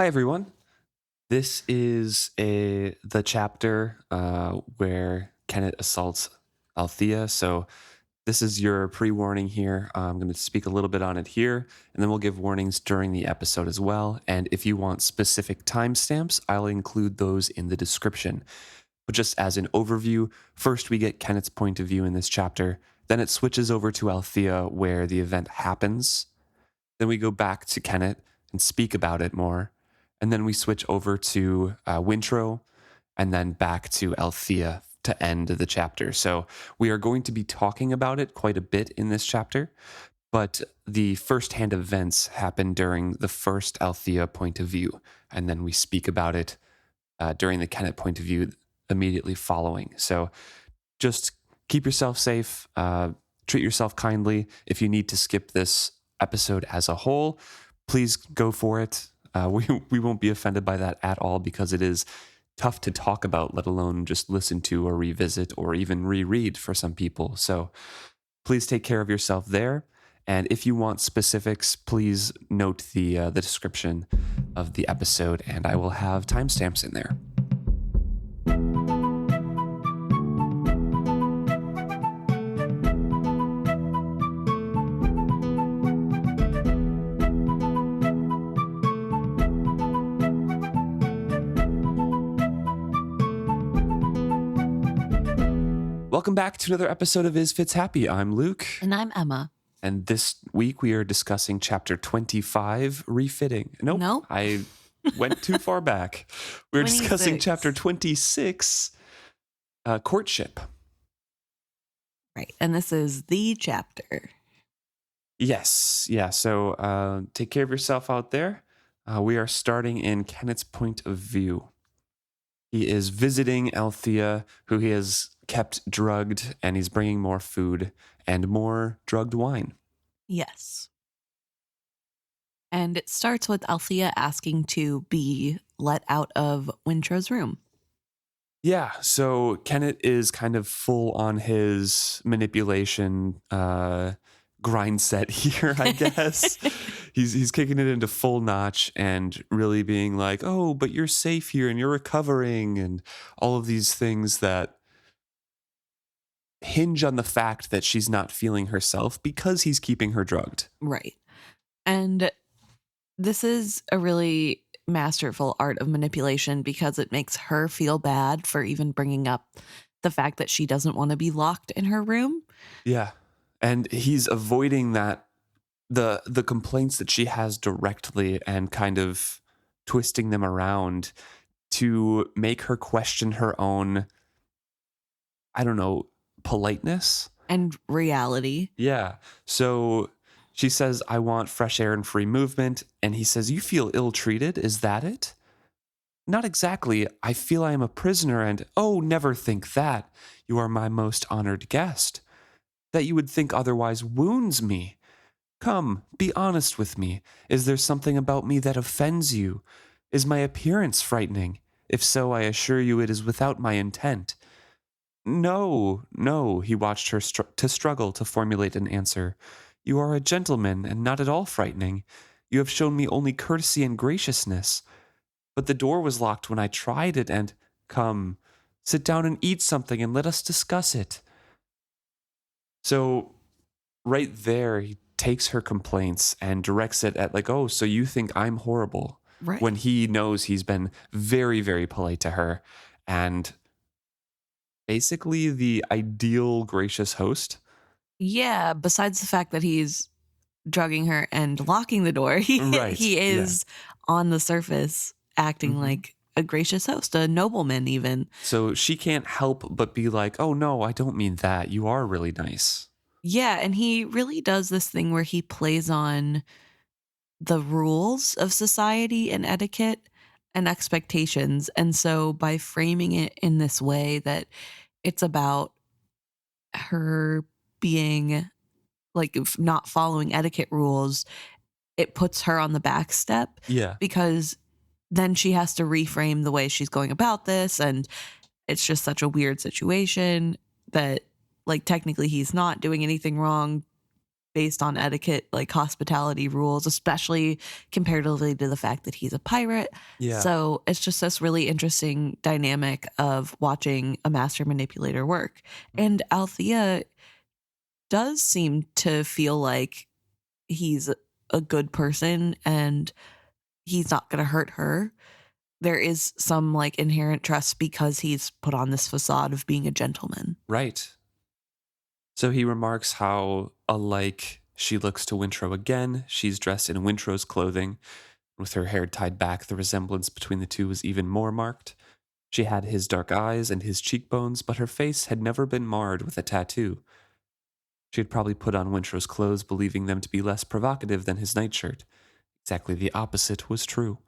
Hi, everyone. This is the chapter where Kennit assaults Althea. So this is your pre-warning here. I'm going to speak a little bit on it here, and then we'll give warnings during the episode as well. And if you want specific timestamps, I'll include those in the description. But just as an overview, first we get Kennit's point of view in this chapter. Then it switches over to Althea where the event happens. Then we go back to Kennit and speak about it more. And then we switch over to Wintrow and then back to Althea to end the chapter. So we are going to be talking about it quite a bit in this chapter, but the first-hand events happen during the first Althea point of view, and then we speak about it during the Kennit point of view immediately following. So just keep yourself safe, treat yourself kindly. If you need to skip this episode as a whole, please go for it. We won't be offended by that at all because it is tough to talk about, let alone just listen to or revisit or even reread for some people. So please take care of yourself there. And if you want specifics, please note the description of the episode, and I will have timestamps in there. Welcome back to another episode of Is Fitz Happy? I'm Luke. And I'm Emma. And this week we are discussing chapter 25, Refitting. Nope. I went too far back. We're discussing chapter 26, Courtship. Right. And this is the chapter. Yes. Yeah. So take care of yourself out there. We are starting in Kennit's point of view. He is visiting Althea, who he has kept drugged, and he's bringing more food and more drugged wine. Yes. And it starts with Althea asking to be let out of Wintrow's room. Yeah, so Kennit is kind of full on his manipulation grind set here, I guess. He's kicking it into full notch and really being like, oh, but you're safe here and you're recovering, and all of these things that hinge on the fact that she's not feeling herself because he's keeping her drugged. Right. And this is a really masterful art of manipulation because it makes her feel bad for even bringing up the fact that she doesn't want to be locked in her room. Yeah. And he's avoiding that, the complaints that she has directly and kind of twisting them around to make her question her own, I don't know, politeness and reality. Yeah. So she says, I want fresh air and free movement. And he says, you feel ill-treated? Is that it? Not exactly. I feel I am a prisoner and, oh, never think that. You are my most honored guest. That you would think otherwise wounds me. Come, be honest with me. Is there something about me that offends you? Is my appearance frightening? If so, I assure you it is without my intent. No, he watched her struggle to formulate an answer. You are a gentleman and not at all frightening. You have shown me only courtesy and graciousness. But the door was locked when I tried it and, come, sit down and eat something and let us discuss it. So right there, he takes her complaints and directs it at like, oh, so you think I'm horrible. Right. When he knows he's been very, very polite to her and basically the ideal gracious host. Yeah, besides the fact that he's drugging her and locking the door, he is on the surface acting like a gracious host, a nobleman even. So she can't help but be like, oh no, I don't mean that. You are really nice. Yeah, and he really does this thing where he plays on the rules of society and etiquette and expectations. And so by framing it in this way that it's about her being like not following etiquette rules, it puts her on the back step. Yeah. Because then she has to reframe the way she's going about this. And it's just such a weird situation that like technically he's not doing anything wrong, based on etiquette, like hospitality rules, especially comparatively to the fact that he's a pirate. Yeah. So it's just this really interesting dynamic of watching a master manipulator work. And Althea does seem to feel like he's a good person and he's not going to hurt her. There is some like inherent trust because he's put on this facade of being a gentleman. Right. So he remarks how alike she looks to Wintrow again. She's dressed in Wintrow's clothing. With her hair tied back, the resemblance between the two was even more marked. She had his dark eyes and his cheekbones, but her face had never been marred with a tattoo. She had probably put on Wintrow's clothes, believing them to be less provocative than his nightshirt. Exactly the opposite was true.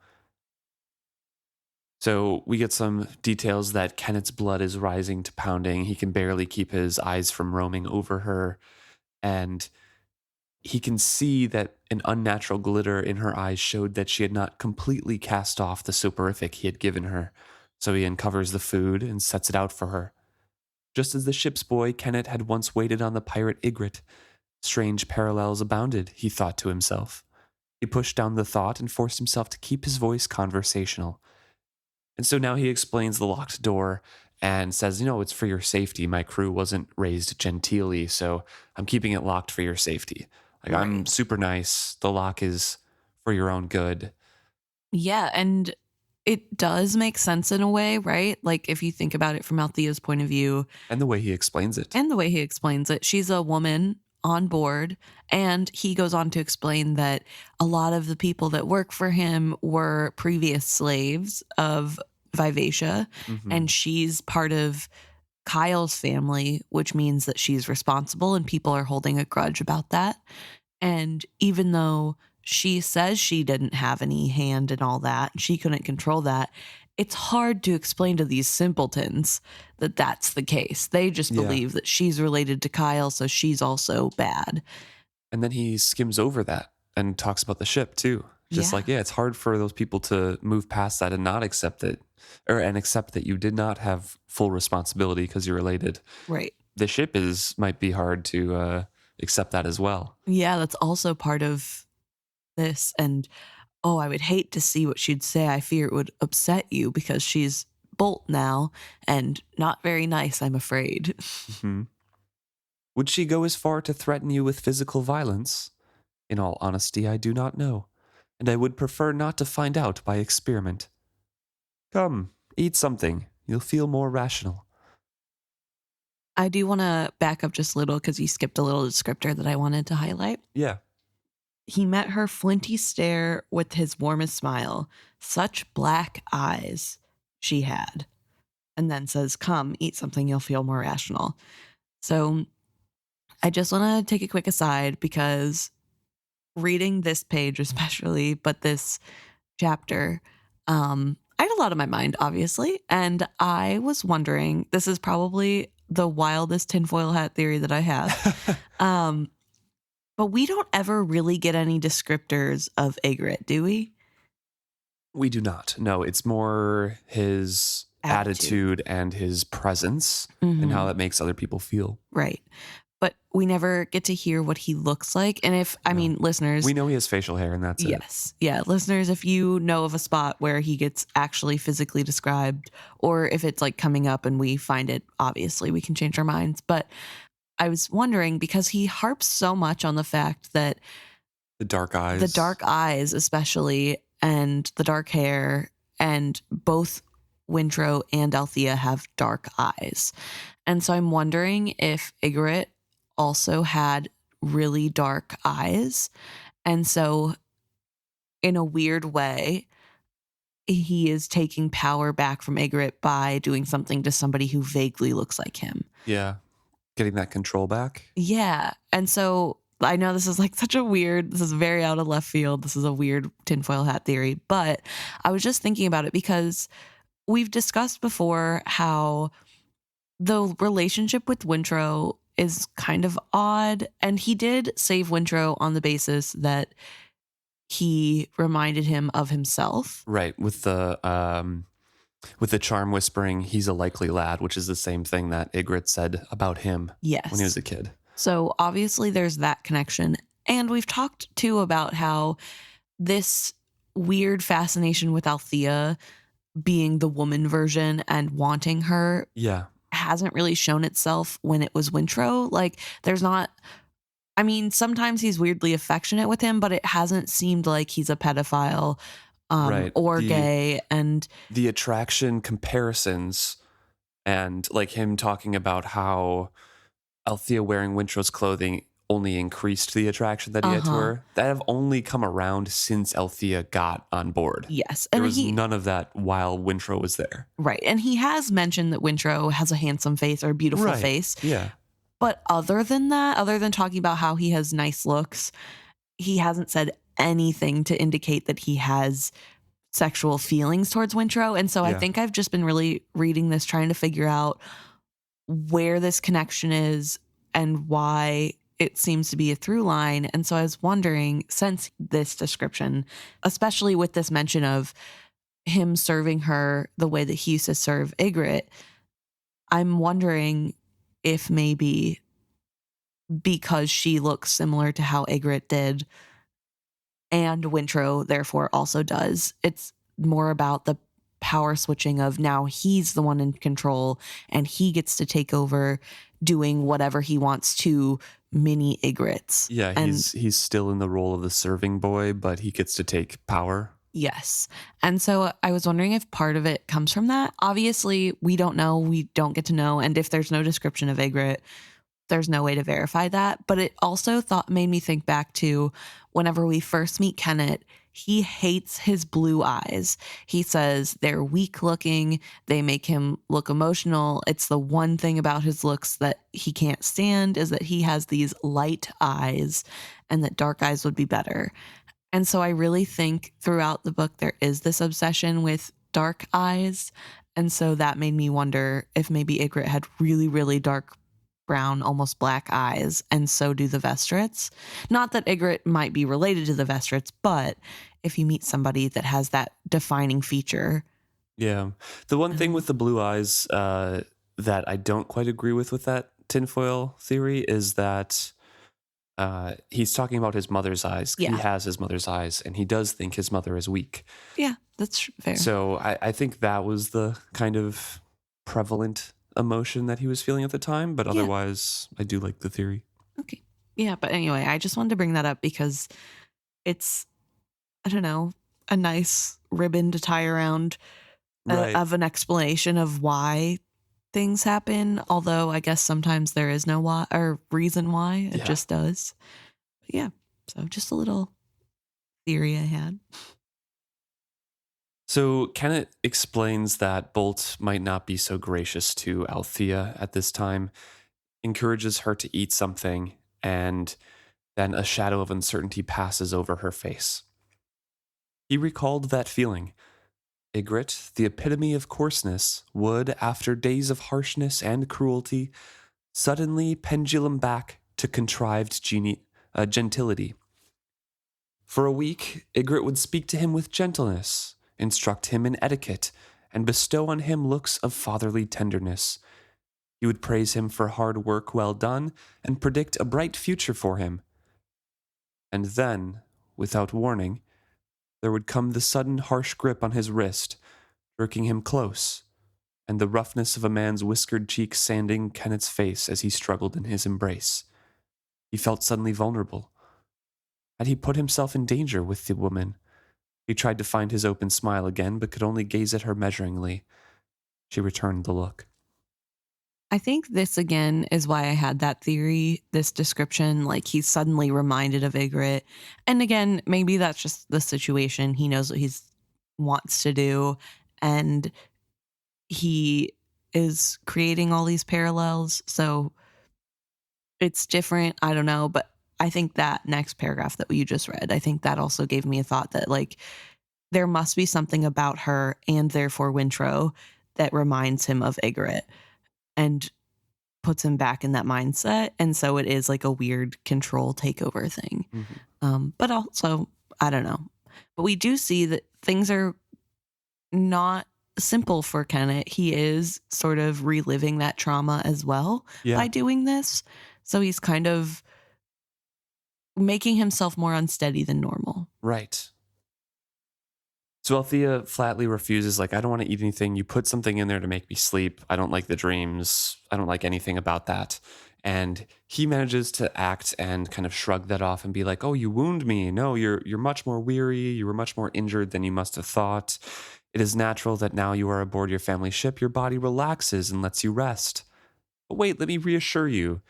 So we get some details that Kennit's blood is rising to pounding. He can barely keep his eyes from roaming over her. And he can see that an unnatural glitter in her eyes showed that she had not completely cast off the soporific he had given her. So he uncovers the food and sets it out for her. Just as the ship's boy, Kennit had once waited on the pirate Ygritte. Strange parallels abounded, he thought to himself. He pushed down the thought and forced himself to keep his voice conversational. And so now he explains the locked door and says, it's for your safety. My crew wasn't raised genteelly, so I'm keeping it locked for your safety. Like, I'm super nice. The lock is for your own good. Yeah, and it does make sense in a way, right? Like, if you think about it from Althea's point of view. And the way he explains it. She's a woman on board, and he goes on to explain that a lot of the people that work for him were previous slaves of Vivacia, and she's part of Kyle's family, which means that she's responsible and people are holding a grudge about that. And even though she says she didn't have any hand in all that, she couldn't control that, it's hard to explain to these simpletons that that's the case. They just believe that she's related to Kyle, so she's also bad. And then he skims over that and talks about the ship too. Just it's hard for those people to move past that and not accept it, and accept that you did not have full responsibility because you're related. Right. The ship might be hard to accept that as well. Yeah, that's also part of this. And I would hate to see what she'd say. I fear it would upset you because she's Bolt now and not very nice, I'm afraid. Would she go as far to threaten you with physical violence? In all honesty, I do not know, and I would prefer not to find out by experiment. Come, eat something. You'll feel more rational. I do want to back up just a little because you skipped a little descriptor that I wanted to highlight. Yeah. He met her flinty stare with his warmest smile. Such black eyes she had. And then says, come, eat something, you'll feel more rational. So I just want to take a quick aside because reading this page especially, but this chapter, I had a lot on my mind, obviously. And I was wondering, this is probably the wildest tinfoil hat theory that I have. But we don't ever really get any descriptors of Ygritte, do we? We do not. No, it's more his attitude and his presence and how that makes other people feel. Right. But we never get to hear what he looks like. And listeners. We know he has facial hair and that's it. Yes. Yeah. Listeners, if you know of a spot where he gets actually physically described, or if it's like coming up and we find it, obviously we can change our minds. But I was wondering because he harps so much on the fact that the dark eyes especially, and the dark hair, and both Wintrow and Althea have dark eyes. And so I'm wondering if Ygritte also had really dark eyes. And so in a weird way, he is taking power back from Ygritte by doing something to somebody who vaguely looks like him. Yeah. Getting that control back. Yeah. And so I know this is this is very out of left field. This is a weird tinfoil hat theory, but I was just thinking about it because we've discussed before how the relationship with Wintrow is kind of odd. And he did save Wintrow on the basis that he reminded him of himself. Right. With the charm whispering, he's a likely lad, which is the same thing that Ygritte said about him when he was a kid. So obviously there's that connection. And we've talked too about how this weird fascination with Althea being the woman version and wanting her Yeah. hasn't really shown itself when it was Wintrow. Like, there's not, I mean, sometimes he's weirdly affectionate with him, but it hasn't seemed like he's a pedophile Right. or gay. And The attraction comparisons and like him talking about how Althea wearing Wintrow's clothing only increased the attraction that he had to her, that have only come around since Althea got on board. yes. There And was none of that while Wintrow was there. right. And he has mentioned that Wintrow has a handsome face or a beautiful face. Yeah. But other than that, other than talking about how he has nice looks, he hasn't said anything to indicate that he has sexual feelings towards Wintrow. And so I Yeah. think I've just been really reading this, trying to figure out where this connection is and why it seems to be a through line. And so I was wondering, since this description, especially with this mention of him serving her the way that he used to serve Ygritte, I'm wondering if maybe because she looks similar to how Ygritte did and Wintrow therefore also does, it's more about the power switching of now he's the one in control and he gets to take over doing whatever he wants to mini Ygrittes. Yeah, And he's still in the role of the serving boy, but he gets to take power. yes. And so I was wondering if part of it comes from that. Obviously, we don't know. We don't get to know. And if there's no description of Ygritte, there's no way to verify that. But it also made me think back to whenever we first meet Kennit, he hates his blue eyes. He says they're weak looking. They make him look emotional. It's the one thing about his looks that he can't stand is that he has these light eyes and that dark eyes would be better. And so I really think throughout the book, there is this obsession with dark eyes. And so that made me wonder if maybe Ygritte had really, really dark brown, almost black eyes. And so do the Vestrits. Not that Ygritte might be related to the Vestrits, but if you meet somebody that has that defining feature. Yeah. The one thing with the blue eyes that I don't quite agree with that tinfoil theory is that he's talking about his mother's eyes. Yeah. He has his mother's eyes, and he does think his mother is weak. Yeah, that's fair. So I think that was the kind of prevalent emotion that he was feeling at the time. But otherwise, I do like the theory. Okay. Yeah, but anyway, I just wanted to bring that up because it's, I don't know, a nice ribbon to tie around of an explanation of why things happen. Although I guess sometimes there is no why or reason why. It just does. But yeah. So just a little theory I had. So Kennit explains that Bolt might not be so gracious to Althea at this time, encourages her to eat something, and then a shadow of uncertainty passes over her face. He recalled that feeling. Ygritte, the epitome of coarseness, would, after days of harshness and cruelty, suddenly pendulum back to contrived gentility. For a week, Ygritte would speak to him with gentleness, instruct him in etiquette, and bestow on him looks of fatherly tenderness. He would praise him for hard work well done and predict a bright future for him. And then, without warning, there would come the sudden harsh grip on his wrist, jerking him close, and the roughness of a man's whiskered cheek sanding Kennit's face as he struggled in his embrace. He felt suddenly vulnerable. Had he put himself in danger with the woman? He tried to find his open smile again, but could only gaze at her measuringly. She returned the look. I think this again is why I had that theory, this description, like he's suddenly reminded of Ygritte. And again, maybe that's just the situation. He knows what he wants to do. And he is creating all these parallels. So it's different. I don't know. But I think that next paragraph that you just read, I think that also gave me a thought that like there must be something about her and therefore Wintrow that reminds him of Ygritte and puts him back in that mindset. And so it is like a weird control takeover thing. Mm-hmm. But also, I don't know. But we do see that things are not simple for Kennit. He is sort of reliving that trauma as well by doing this. So he's kind of making himself more unsteady than normal. Right. So Althea flatly refuses, like, I don't want to eat anything. You put something in there to make me sleep. I don't like the dreams. I don't like anything about that. And he manages to act and kind of shrug that off and be like, oh, you wound me. No, you're much more weary. You were much more injured than you must have thought. It is natural that now you are aboard your family ship, your body relaxes and lets you rest. But wait, let me reassure you.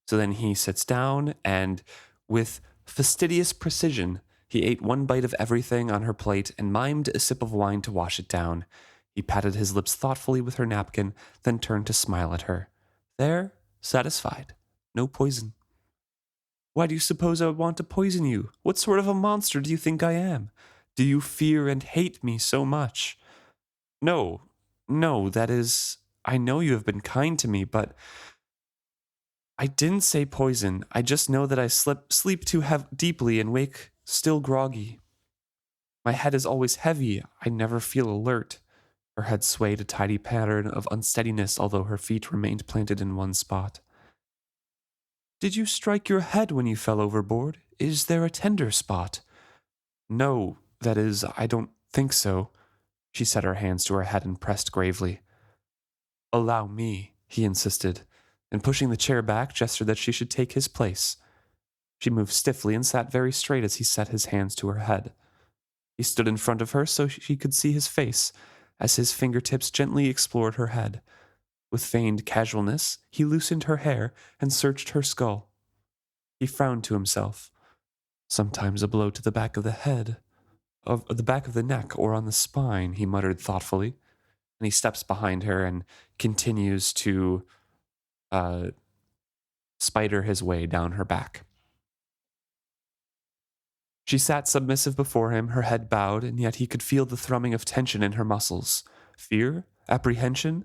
So then he sits down and, with fastidious precision, he ate one bite of everything on her plate and mimed a sip of wine to wash it down. He patted his lips thoughtfully with her napkin, then turned to smile at her. There, satisfied. No poison. Why do you suppose I would want to poison you? What sort of a monster do you think I am? Do you fear and hate me so much? No, no, that is, I know you have been kind to me, but I didn't say poison. I just know that I sleep too deeply and wake still groggy. My head is always heavy. I never feel alert. Her head swayed a tidy pattern of unsteadiness, although her feet remained planted in one spot. Did you strike your head when you fell overboard? Is there a tender spot? No, that is, I don't think so. She set her hands to her head and pressed gravely. Allow me, he insisted, and pushing the chair back, gestured that she should take his place. She moved stiffly and sat very straight as he set his hands to her head. He stood in front of her so she could see his face, as his fingertips gently explored her head. With feigned casualness, he loosened her hair and searched her skull. He frowned to himself. Sometimes a blow to the back of the head, of the back of the neck, or on the spine, he muttered thoughtfully. And he steps behind her and continues to spider his way down her back. She sat submissive before him, her head bowed, and yet he could feel the thrumming of tension in her muscles. Fear? Apprehension?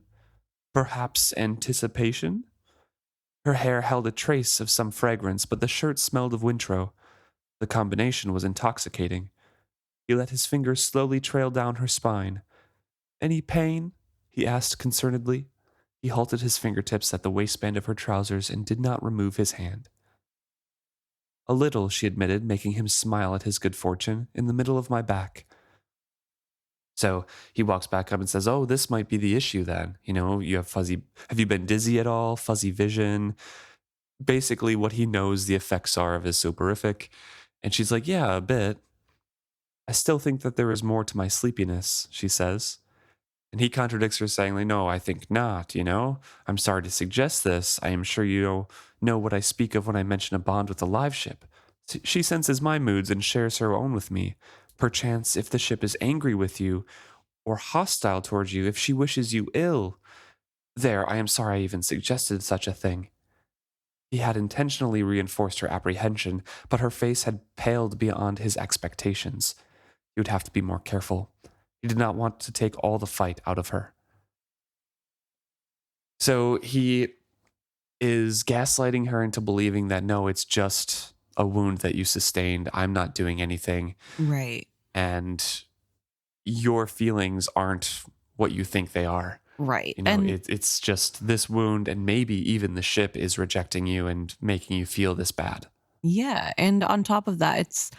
Perhaps anticipation? Her hair held a trace of some fragrance, but the shirt smelled of Wintrow. The combination was intoxicating. He let his fingers slowly trail down her spine. Any pain? He asked concernedly. He halted his fingertips at the waistband of her trousers and did not remove his hand. A little, she admitted, making him smile at his good fortune, in the middle of my back. So he walks back up and says, oh, this might be the issue then. You know, have you been dizzy at all? Fuzzy vision? Basically what he knows the effects are of is soporific. And she's like, yeah, a bit. I still think that there is more to my sleepiness, she says. And he contradicts her, saying, like, no, I think not, you know? I'm sorry to suggest this. I am sure you know what I speak of when I mention a bond with a live ship. She senses my moods and shares her own with me. Perchance, if the ship is angry with you, or hostile towards you, if she wishes you ill. There, I am sorry I even suggested such a thing. He had intentionally reinforced her apprehension, but her face had paled beyond his expectations. He would have to be more careful. He did not want to take all the fight out of her. So he is gaslighting her into believing that, no, it's just a wound that you sustained. I'm not doing anything. Right. And your feelings aren't what you think they are. Right. You know, And it's just this wound, and maybe even the ship is rejecting you and making you feel this bad. yeah. And on top of that, it's,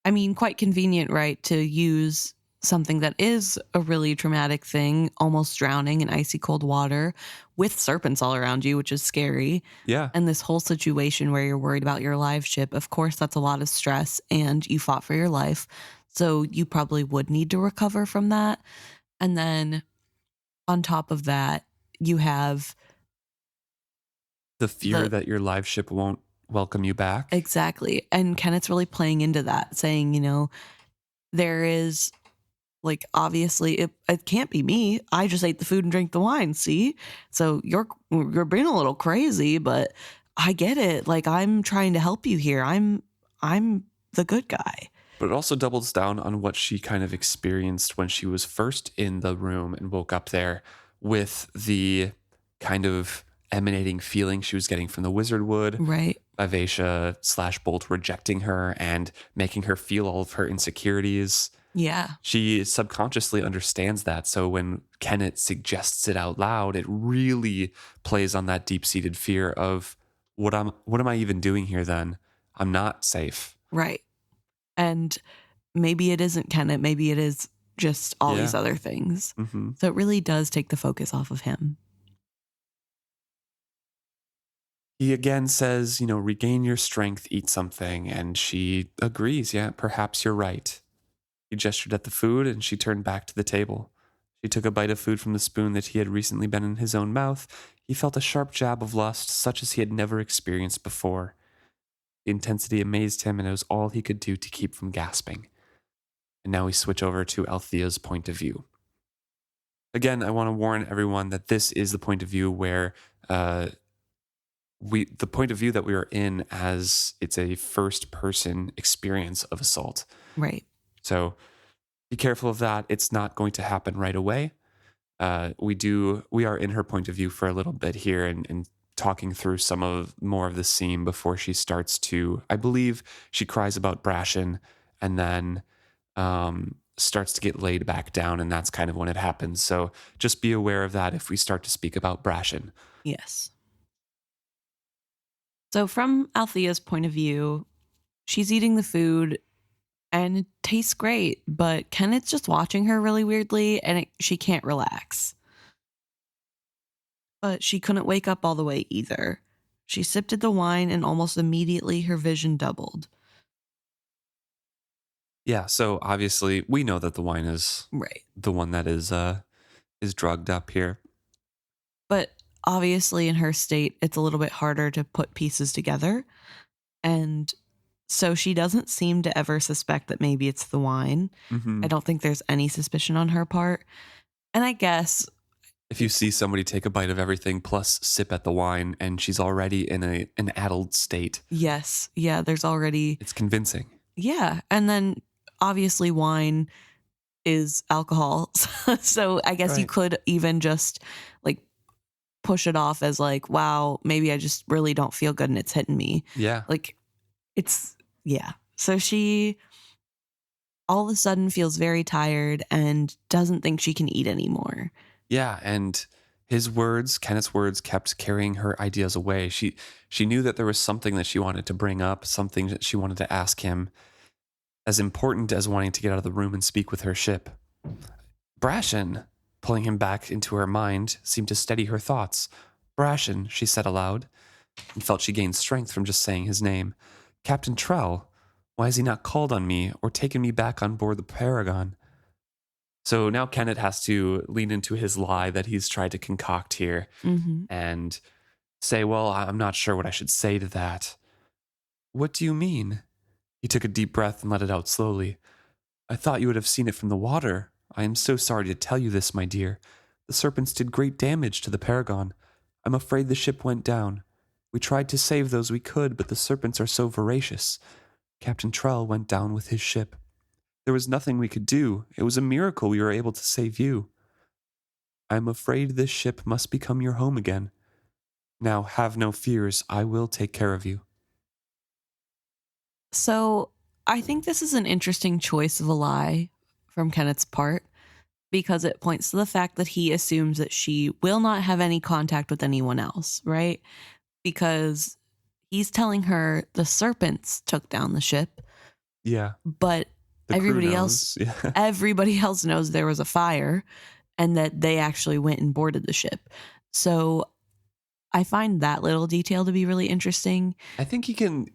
I mean, quite convenient, right, to use something that is a really traumatic thing, almost drowning in icy cold water with serpents all around you, which is scary. Yeah. And this whole situation where you're worried about your live ship, of course, that's a lot of stress and you fought for your life. So you probably would need to recover from that. And then on top of that, you have The fear that your live ship won't welcome you back. exactly. And Kennet's really playing into that, saying, you know, there is, like, obviously it can't be me. I just ate the food and drank the wine. See? So you're being a little crazy, but I get it. Like, I'm trying to help you here. I'm the good guy. But it also doubles down on what she kind of experienced when she was first in the room and woke up there, with the kind of emanating feeling she was getting from the wizard wood. Right. Vivacia / Bolt rejecting her and making her feel all of her insecurities. Yeah. She subconsciously understands that. So when Kennit suggests it out loud, it really plays on that deep-seated fear of what am I even doing here then? I'm not safe. Right. And maybe it isn't Kennit. Maybe it is just all these Yeah. other things. Hmm. So it really does take the focus off of him. He again says, regain your strength, eat something. And she agrees. Yeah, perhaps you're right. He gestured at the food and she turned back to the table. She took a bite of food from the spoon that he had recently been in his own mouth. He felt a sharp jab of lust, such as he had never experienced before. The intensity amazed him, and it was all he could do to keep from gasping. And now we switch over to Althea's point of view. Again, I want to warn everyone that this is the point of view where the point of view that we are in as it's a first person experience of assault. Right. So be careful of that. It's not going to happen right away. We are in her point of view for a little bit here and talking through more of the scene before she starts to, I believe she cries about Brashen and then starts to get laid back down, and that's kind of when it happens. So just be aware of that if we start to speak about Brashen. Yes. So from Althea's point of view, she's eating the food and it tastes great, but Kennet's just watching her really weirdly and she can't relax. But she couldn't wake up all the way either. She sipped at the wine and almost immediately her vision doubled. Yeah, so obviously we know that the wine is Right. the one that is drugged up here. But obviously in her state, it's a little bit harder to put pieces together. And so she doesn't seem to ever suspect that maybe it's the wine. Mm-hmm. I don't think there's any suspicion on her part. And I guess if you see somebody take a bite of everything plus sip at the wine and she's already in an addled state. yes. Yeah, there's already. It's convincing. Yeah. And then obviously wine is alcohol. So I guess you Right. could even just like push it off as like, wow, maybe I just really don't feel good and it's hitting me. Yeah. Like yeah. So she all of a sudden feels very tired and doesn't think she can eat anymore. Yeah, and Kenneth's words kept carrying her ideas away. She knew that there was something that she wanted to bring up, something that she wanted to ask him, as important as wanting to get out of the room and speak with her ship. Brashen, pulling him back into her mind, seemed to steady her thoughts. Brashen, she said aloud, and felt she gained strength from just saying his name. Captain Trell, why has he not called on me or taken me back on board the Paragon? So now Kennit has to lean into his lie that he's tried to concoct here and say, well, I'm not sure what I should say to that. What do you mean? He took a deep breath and let it out slowly. I thought you would have seen it from the water. I am so sorry to tell you this, my dear. The serpents did great damage to the Paragon. I'm afraid the ship went down. We tried to save those we could, but the serpents are so voracious. Captain Trell went down with his ship. There was nothing we could do. It was a miracle we were able to save you. I am afraid this ship must become your home again. Now have no fears. I will take care of you. So I think this is an interesting choice of a lie from Kennet's part because it points to the fact that he assumes that she will not have any contact with anyone else, right? Because he's telling her the serpents took down the ship. Yeah. But The crew everybody knows. else Yeah. everybody else knows there was a fire and that they actually went and boarded the ship. So I find that little detail to be really interesting. I think in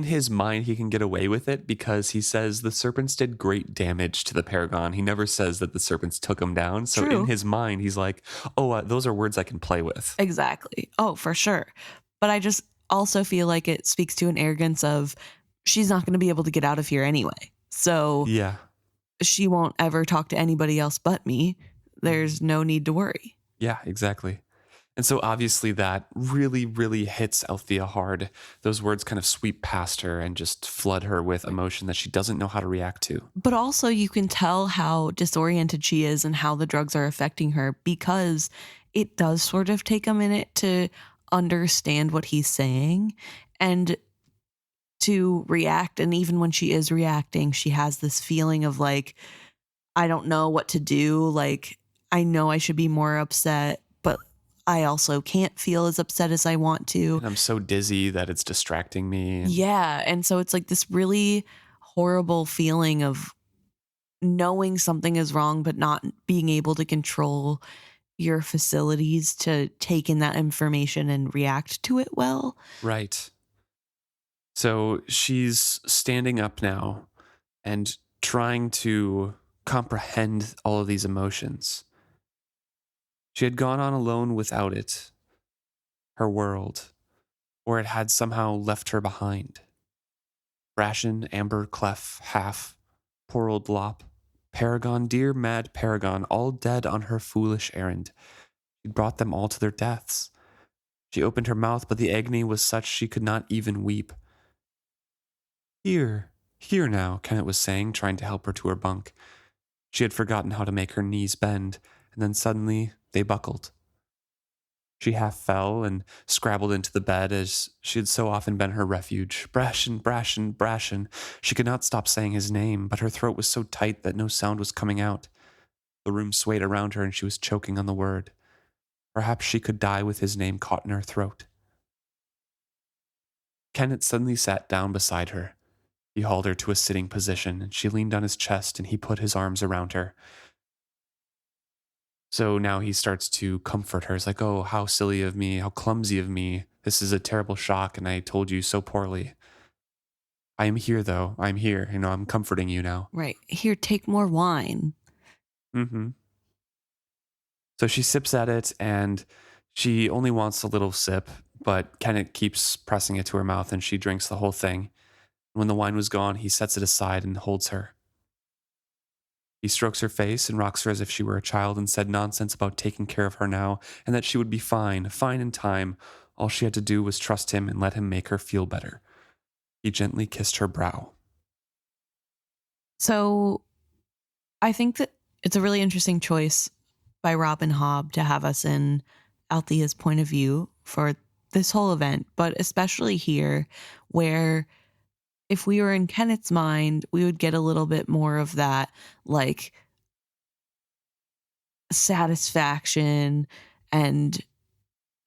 his mind, he can get away with it because he says the serpents did great damage to the Paragon. He never says that the serpents took him down. So True. in his mind, he's like, oh, those are words I can play with. Exactly. Oh, for sure. But I just also feel like it speaks to an arrogance of she's not going to be able to get out of here anyway. So Yeah. she won't ever talk to anybody else but me. There's no need to worry. Yeah, exactly. And so obviously that really, really hits Althea hard. Those words kind of sweep past her and just flood her with emotion that she doesn't know how to react to. But also you can tell how disoriented she is and how the drugs are affecting her because it does sort of take a minute to understand what he's saying and to react. And even when she is reacting, she has this feeling of like, I don't know what to do. Like, I know I should be more upset, but I also can't feel as upset as I want to. And I'm so dizzy that it's distracting me. And Yeah. And so it's like this really horrible feeling of knowing something is wrong, but not being able to control your facilities to take in that information and react to it well. right. So she's standing up now and trying to comprehend all of these emotions. She had gone on alone without it, her world, or it had somehow left her behind. Brashen, Amber, Clef, Half, poor old Lop, Paragon, dear mad Paragon, all dead on her foolish errand. She'd brought them all to their deaths. She opened her mouth, but the agony was such she could not even weep. Here, here now, Kennit was saying, trying to help her to her bunk. She had forgotten how to make her knees bend, and then suddenly they buckled. She half fell and scrabbled into the bed as she had so often been her refuge. Brashen, Brashen, Brashen. She could not stop saying his name, but her throat was so tight that no sound was coming out. The room swayed around her and she was choking on the word. Perhaps she could die with his name caught in her throat. Kennit suddenly sat down beside her. He hauled her to a sitting position, and she leaned on his chest and he put his arms around her. So now he starts to comfort her. He's like, oh, how silly of me, how clumsy of me. This is a terrible shock, and I told you so poorly. I am here, though. I'm here. I'm comforting you now. Right. Here, take more wine. Mm-hmm. So she sips at it, and she only wants a little sip, but Kennit keeps pressing it to her mouth, and she drinks the whole thing. When the wine was gone, he sets it aside and holds her. He strokes her face and rocks her as if she were a child and said nonsense about taking care of her now and that she would be fine, fine in time. All she had to do was trust him and let him make her feel better. He gently kissed her brow. So I think that it's a really interesting choice by Rob and Hobb to have us in Althea's point of view for this whole event, but especially here where if we were in Kennet's mind, we would get a little bit more of that like satisfaction and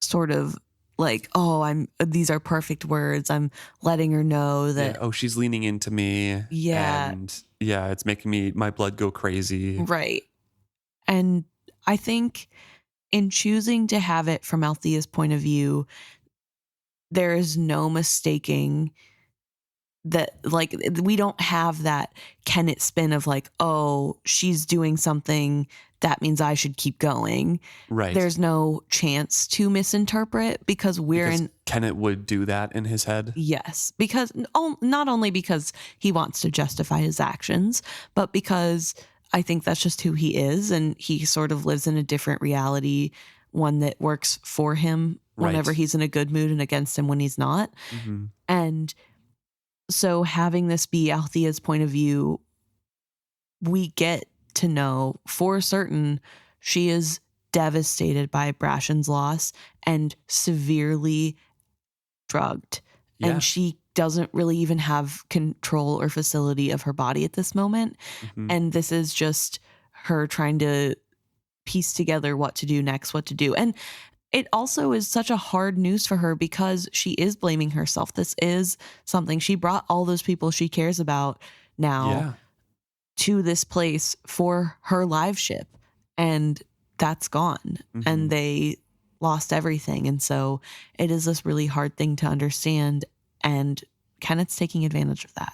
sort of like, oh, these are perfect words. I'm letting her know that, Yeah, oh, she's leaning into me. yeah, And yeah, it's making my blood go crazy. right. And I think in choosing to have it from Althea's point of view, there is no mistaking that, like, we don't have that Kennit spin of like, oh, she's doing something that means I should keep going. Right. There's no chance to misinterpret because because Kennit would do that in his head. yes, because not only because he wants to justify his actions, but because I think that's just who he is, and he sort of lives in a different reality, one that works for him whenever Right. he's in a good mood and against him when he's not. Mm-hmm. And so having this be Althea's point of view, we get to know for certain she is devastated by Brashen's loss and severely drugged. Yeah. And she doesn't really even have control or facility of her body at this moment. Mm-hmm. And this is just her trying to piece together what to do next, what to do. And it also is such a hard news for her because she is blaming herself. This is something she brought all those people she cares about now Yeah. to this place for her live ship, and that's gone. Mm-hmm. And they lost everything. And so it is this really hard thing to understand. And Kennet's taking advantage of that.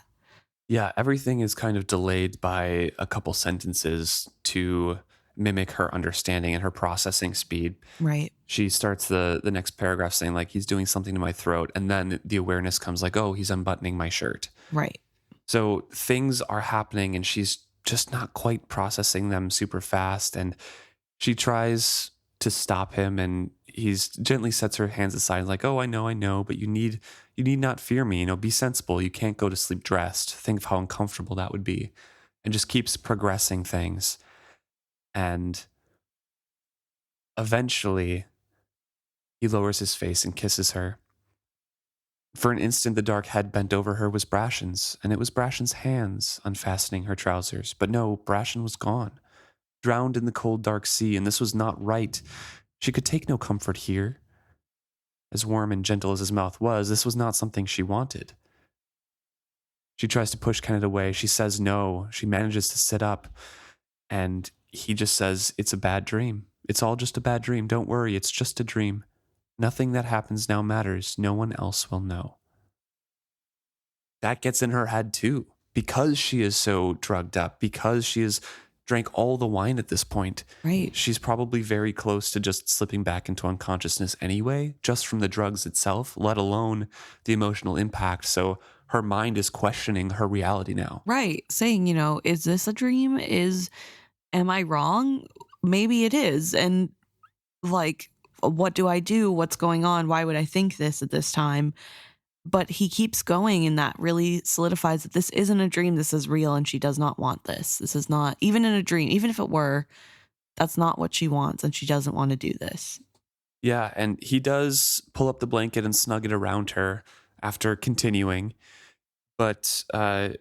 Yeah, everything is kind of delayed by a couple sentences to mimic her understanding and her processing speed. Right. She starts the next paragraph saying like he's doing something to my throat, and then the awareness comes like, oh, he's unbuttoning my shirt. Right. So things are happening and she's just not quite processing them super fast, and she tries to stop him, and he's gently sets her hands aside like, oh, I know, but you need not fear me, be sensible. You can't go to sleep dressed. Think of how uncomfortable that would be. And just keeps progressing things. And eventually he lowers his face and kisses her. For an instant, the dark head bent over her was Brashen's, and it was Brashen's hands unfastening her trousers. But no, Brashen was gone, drowned in the cold, dark sea, and this was not right. She could take no comfort here. As warm and gentle as his mouth was, this was not something she wanted. She tries to push Kennit away. She says no. She manages to sit up. And he just says, it's a bad dream. It's all just a bad dream. Don't worry. It's just a dream. Nothing that happens now matters. No one else will know. That gets in her head too. Because she is so drugged up, because she has drank all the wine at this point, Right. she's probably very close to just slipping back into unconsciousness anyway, just from the drugs itself, let alone the emotional impact. So her mind is questioning her reality now. Right. Saying, is this a dream? Am I wrong? Maybe it is. And like, what do I do? What's going on? Why would I think this at this time? But he keeps going, and that really solidifies that this isn't a dream. This is real, and she does not want this. This is not, even in a dream, even if it were, that's not what she wants, and she doesn't want to do this. Yeah, and he does pull up the blanket and snug it around her after continuing. But then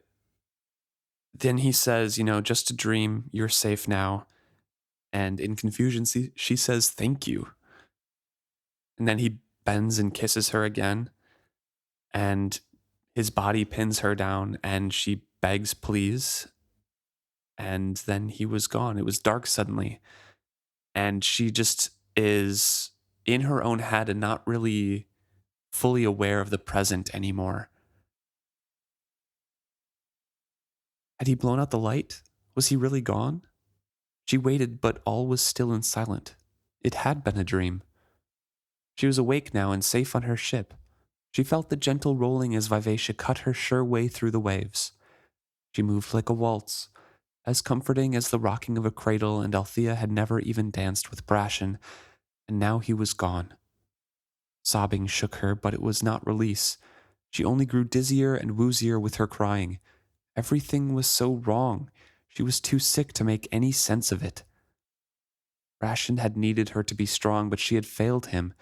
he says, just a dream. You're safe now. And in confusion, she says, thank you. And then he bends and kisses her again. And his body pins her down and she begs, please. And then he was gone. It was dark suddenly. And she just is in her own head and not really fully aware of the present anymore. Had he blown out the light? Was he really gone? She waited, but all was still and silent. It had been a dream. She was awake now and safe on her ship. She felt the gentle rolling as Vivacia cut her sure way through the waves. She moved like a waltz, as comforting as the rocking of a cradle, and Althea had never even danced with Brashen, and now he was gone. Sobbing shook her, but it was not release. She only grew dizzier and woozier with her crying. Everything was so wrong. She was too sick to make any sense of it. Brashen had needed her to be strong, but she had failed him.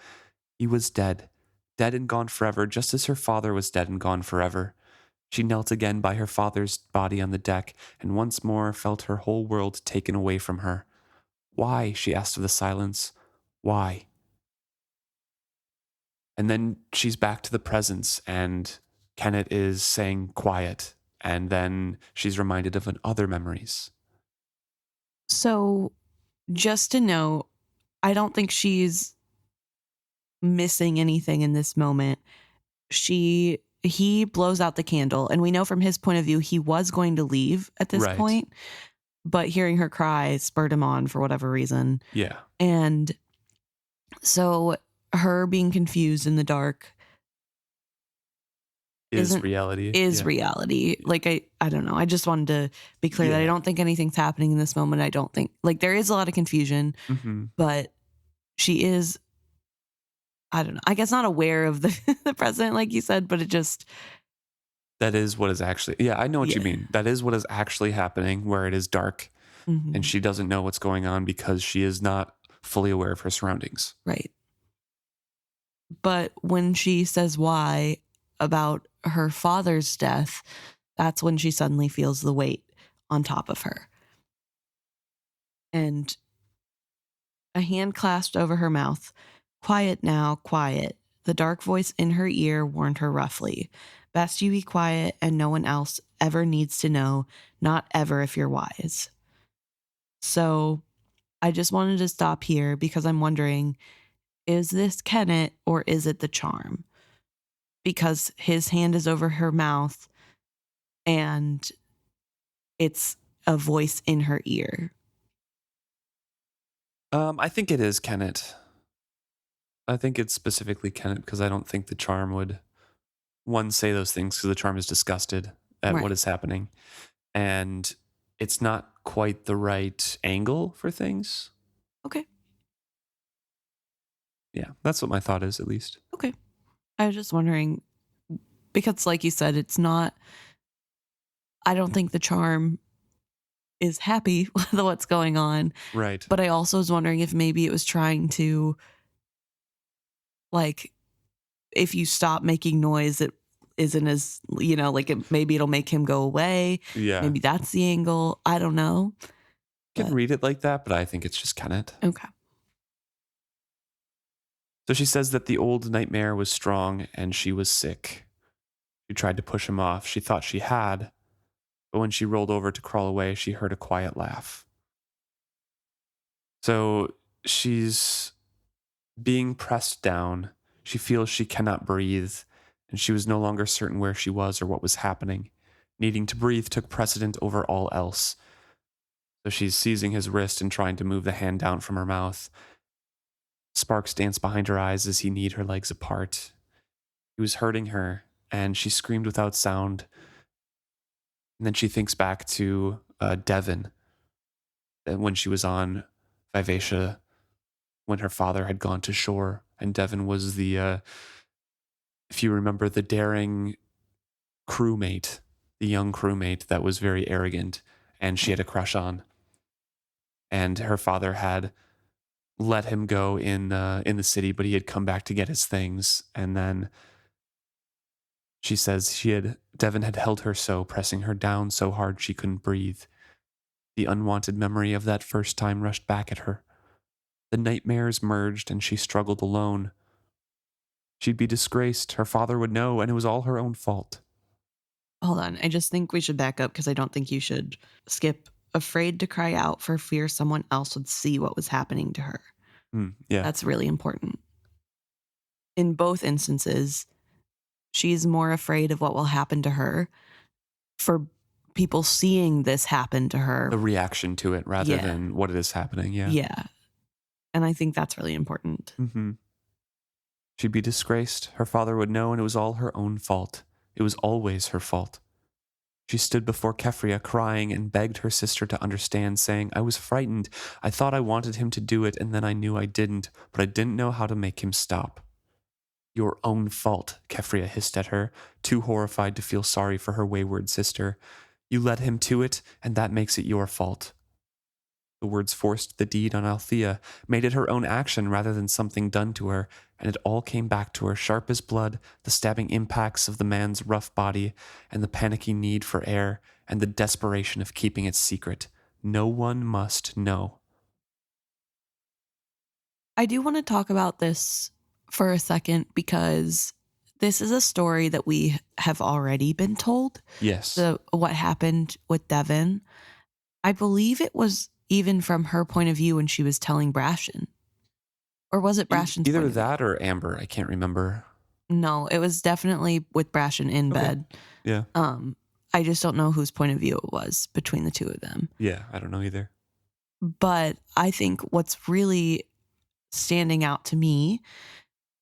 He was dead. Dead and gone forever, just as her father was dead and gone forever. She knelt again by her father's body on the deck, and once more felt her whole world taken away from her. Why? She asked of the silence. Why? And then she's back to the presence, and Kennit is saying quiet, and then she's reminded of other memories. So, just to note, I don't think she's missing anything in this moment. He blows out the candle, and we know from his point of view he was going to leave at this Right. point, but hearing her cry spurred him on for whatever reason. Yeah. And so her being confused in the dark Is reality. reality. Like I don't know. I just wanted to be clear that I don't think anything's happening in this moment. I don't think, like, there is a lot of confusion, but she is, I don't know, I guess not aware of the present, like you said, but it just, that is what is actually, I know what you mean. That is what is actually happening, where it is dark and she doesn't know what's going on because she is not fully aware of her surroundings. Right. But when she says why about her father's death, that's when she suddenly feels the weight on top of her. And a hand clasped over her mouth. Quiet now, quiet. The dark voice in her ear warned her roughly. Best you be quiet, and no one else ever needs to know, not ever if you're wise. So I just wanted to stop here because I'm wondering, is this Kennit or is it the charm? Because his hand is over her mouth and it's a voice in her ear. I think it is Kennit. I think it's specifically Kennit because I don't think the charm would, one, say those things because the charm is disgusted at what is happening. And it's not quite the right angle for things. Okay. Yeah, that's what my thought is, at least. Okay. I was just wondering, because like you said, it's not, I don't think the charm is happy with what's going on. Right. But I also was wondering if maybe it was trying to, like, if you stop making noise, it isn't as, like maybe it'll make him go away. Yeah. Maybe that's the angle. I don't know. You can read it like that, but I think it's just Kennit. Okay. So she says that the old nightmare was strong and she was sick. She tried to push him off. She thought she had, but when she rolled over to crawl away, she heard a quiet laugh. So she's being pressed down. She feels she cannot breathe, and she was no longer certain where she was or what was happening. Needing to breathe took precedent over all else. So she's seizing his wrist and trying to move the hand down from her mouth. Sparks dance behind her eyes as he kneed her legs apart. He was hurting her, and she screamed without sound. And then she thinks back to Devon, when she was on Vivacia, when her father had gone to shore, and Devon was the, if you remember, the daring crewmate, the young crewmate that was very arrogant, and she had a crush on. And her father had let him go in the city, but he had come back to get his things. And then she says Devon had held her so, pressing her down so hard she couldn't breathe. The unwanted memory of that first time rushed back at her. The nightmares merged and she struggled alone. She'd be disgraced, her father would know, and it was all her own fault. Hold on. I just think we should back up because I don't think you should skip afraid to cry out for fear someone else would see what was happening to her. Yeah. That's really important. In both instances, she's more afraid of what will happen to her for people seeing this happen to her. The reaction to it rather than what it is happening. Yeah. Yeah. And I think that's really important. Mm-hmm. She'd be disgraced. Her father would know, and it was all her own fault. It was always her fault. She stood before Keffria crying and begged her sister to understand, saying, I was frightened. I thought I wanted him to do it, and then I knew I didn't, but I didn't know how to make him stop. Your own fault, Keffria hissed at her, too horrified to feel sorry for her wayward sister. You led him to it, and that makes it your fault. The words forced the deed on Althea, made it her own action rather than something done to her, and it all came back to her sharp as blood, the stabbing impacts of the man's rough body, and the panicky need for air, and the desperation of keeping it secret. No one must know. I do want to talk about this for a second because this is a story that we have already been told. Yes. What happened with Devon. I believe it was even from her point of view when she was telling Brashen. Or was it Brashen's Either point of view? that or Amber. I can't remember. No, it was definitely with Brashen in bed. Yeah. I just don't know whose point of view it was between the two of them. Yeah, I don't know either. But I think what's really standing out to me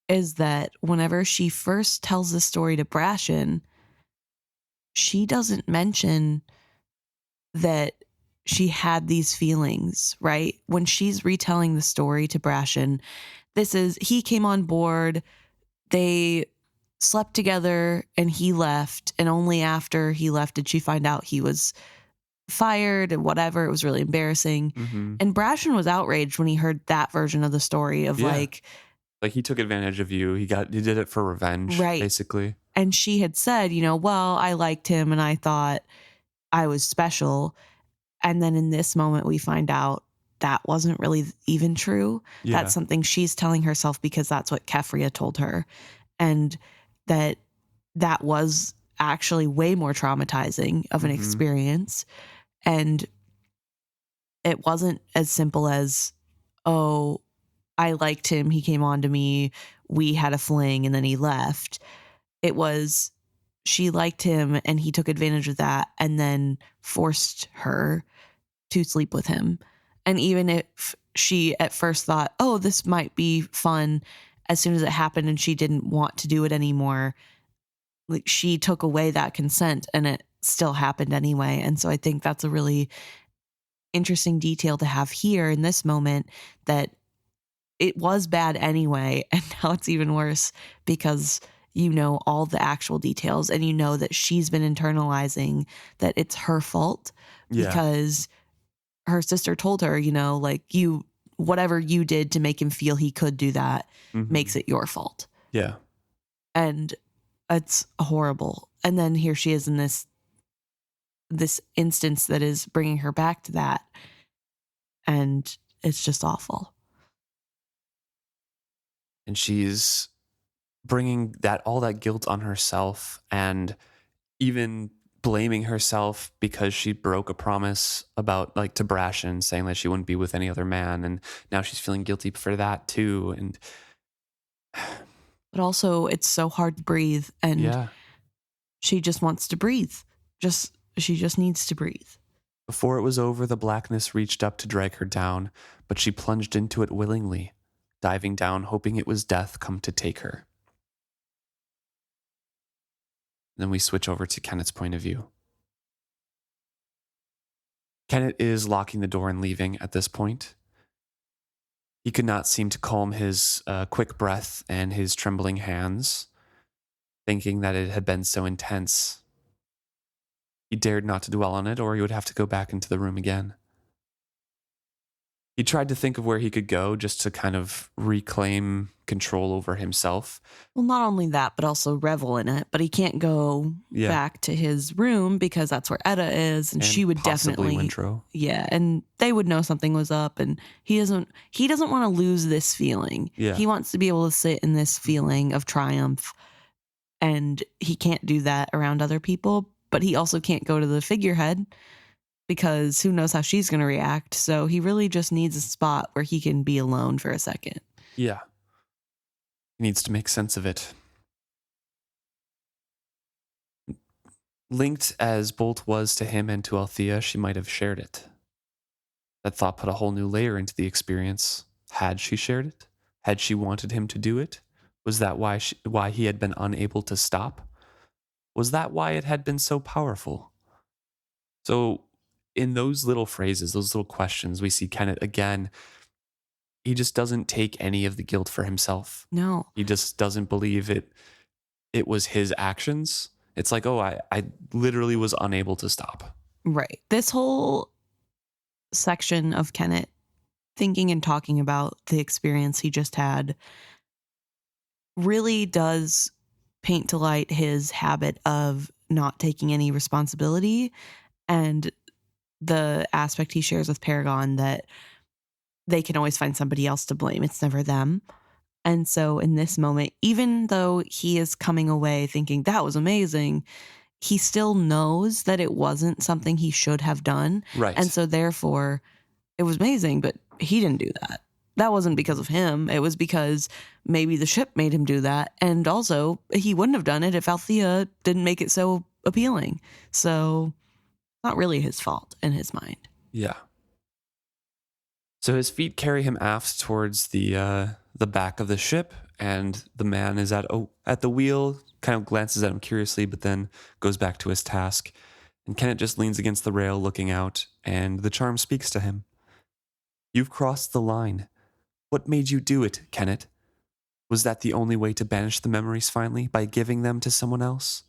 is that whenever she first tells the story to Brashen, she doesn't mention that she had these feelings, right? When she's retelling the story to Brashen, he came on board, they slept together, and he left. And only after he left did she find out he was fired and whatever. It was really embarrassing. Mm-hmm. And Brashen was outraged when he heard that version of the story of like he took advantage of you. He did it for revenge, right. Basically. And she had said, well, I liked him and I thought I was special. And then in this moment, we find out that wasn't really even true. Yeah. That's something she's telling herself because that's what Keffria told her. And that was actually way more traumatizing of an experience. And it wasn't as simple as, oh, I liked him. He came on to me. We had a fling and then he left. It was she liked him and he took advantage of that and then forced her to sleep with him. And even if she at first thought, oh, this might be fun, as soon as it happened and she didn't want to do it anymore, like she took away that consent and it still happened anyway. And so I think that's a really interesting detail to have here in this moment, that it was bad anyway. And now it's even worse because all the actual details and that she's been internalizing that it's her fault because her sister told her, whatever you did to make him feel he could do that makes it your fault. Yeah. And it's horrible. And then here she is in this instance that is bringing her back to that. And it's just awful. And she's bringing all that guilt on herself, and even blaming herself because she broke a promise about, like, to Brashen, saying that she wouldn't be with any other man, and now she's feeling guilty for that too. And But also, it's so hard to breathe, and yeah, she just wants to breathe. She just needs to breathe. before it was over, the blackness reached up to drag her down, but she plunged into it willingly, diving down, hoping it was death come to take her. Then we switch over to Kennit's point of view. Kennit is locking the door and leaving at this point. He could not seem to calm his quick breath and his trembling hands, thinking that it had been so intense. He dared not to dwell on it, or he would have to go back into the room again. He tried to think of where he could go just to kind of reclaim control over himself. Well, not only that, but also revel in it. But he can't go back to his room because that's where Etta is, and she would possibly definitely Wintrow. Yeah, and they would know something was up, and he doesn't want to lose this feeling. Yeah. He wants to be able to sit in this feeling of triumph, and he can't do that around other people, but he also can't go to the figurehead because who knows how she's going to react. So he really just needs a spot where he can be alone for a second. Yeah. He needs to make sense of it. Linked as Bolt was to him and to Althea, she might have shared it. That thought put a whole new layer into the experience. Had she shared it? Had she wanted him to do it? Was that why he had been unable to stop? Was that why it had been so powerful? So in those little phrases, those little questions, we see Kennit again. He just doesn't take any of the guilt for himself. No. He just doesn't believe it was his actions. It's like, oh, I literally was unable to stop. Right. This whole section of Kennit thinking and talking about the experience he just had really does paint to light his habit of not taking any responsibility, and the aspect he shares with Paragon that they can always find somebody else to blame. It's never them. And so in this moment, even though he is coming away thinking that was amazing, he still knows that it wasn't something he should have done. Right. And so therefore it was amazing, but he didn't do that. That wasn't because of him. It was because maybe the ship made him do that. And also he wouldn't have done it if Althea didn't make it so appealing. So not really his fault in his mind. Yeah. So his feet carry him aft towards the back of the ship, and the man is at the wheel, kind of glances at him curiously, but then goes back to his task. And Kennit just leans against the rail looking out, and the charm speaks to him. You've crossed the line. What made you do it, Kennit? Was that the only way to banish the memories finally, by giving them to someone else?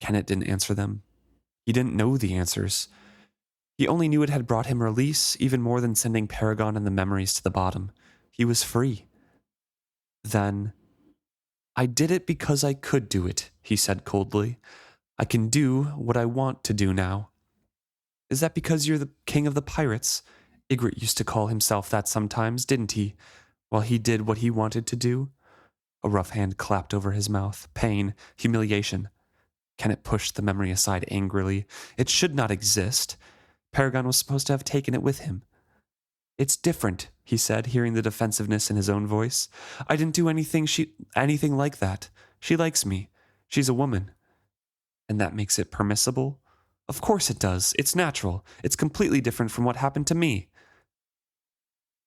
Kennit didn't answer them. He didn't know the answers. He only knew it had brought him release, even more than sending Paragon and the memories to the bottom. He was free. Then, I did it because I could do it, he said coldly. I can do what I want to do now. Is that because you're the king of the pirates? Ygritte used to call himself that sometimes, didn't he? While he did what he wanted to do? A rough hand clapped over his mouth. Pain, humiliation. Kennit pushed the memory aside angrily. It should not exist. Paragon was supposed to have taken it with him. It's different, he said, hearing the defensiveness in his own voice. I didn't do anything like that. She likes me. She's a woman. And that makes it permissible? Of course it does. It's natural. It's completely different from what happened to me.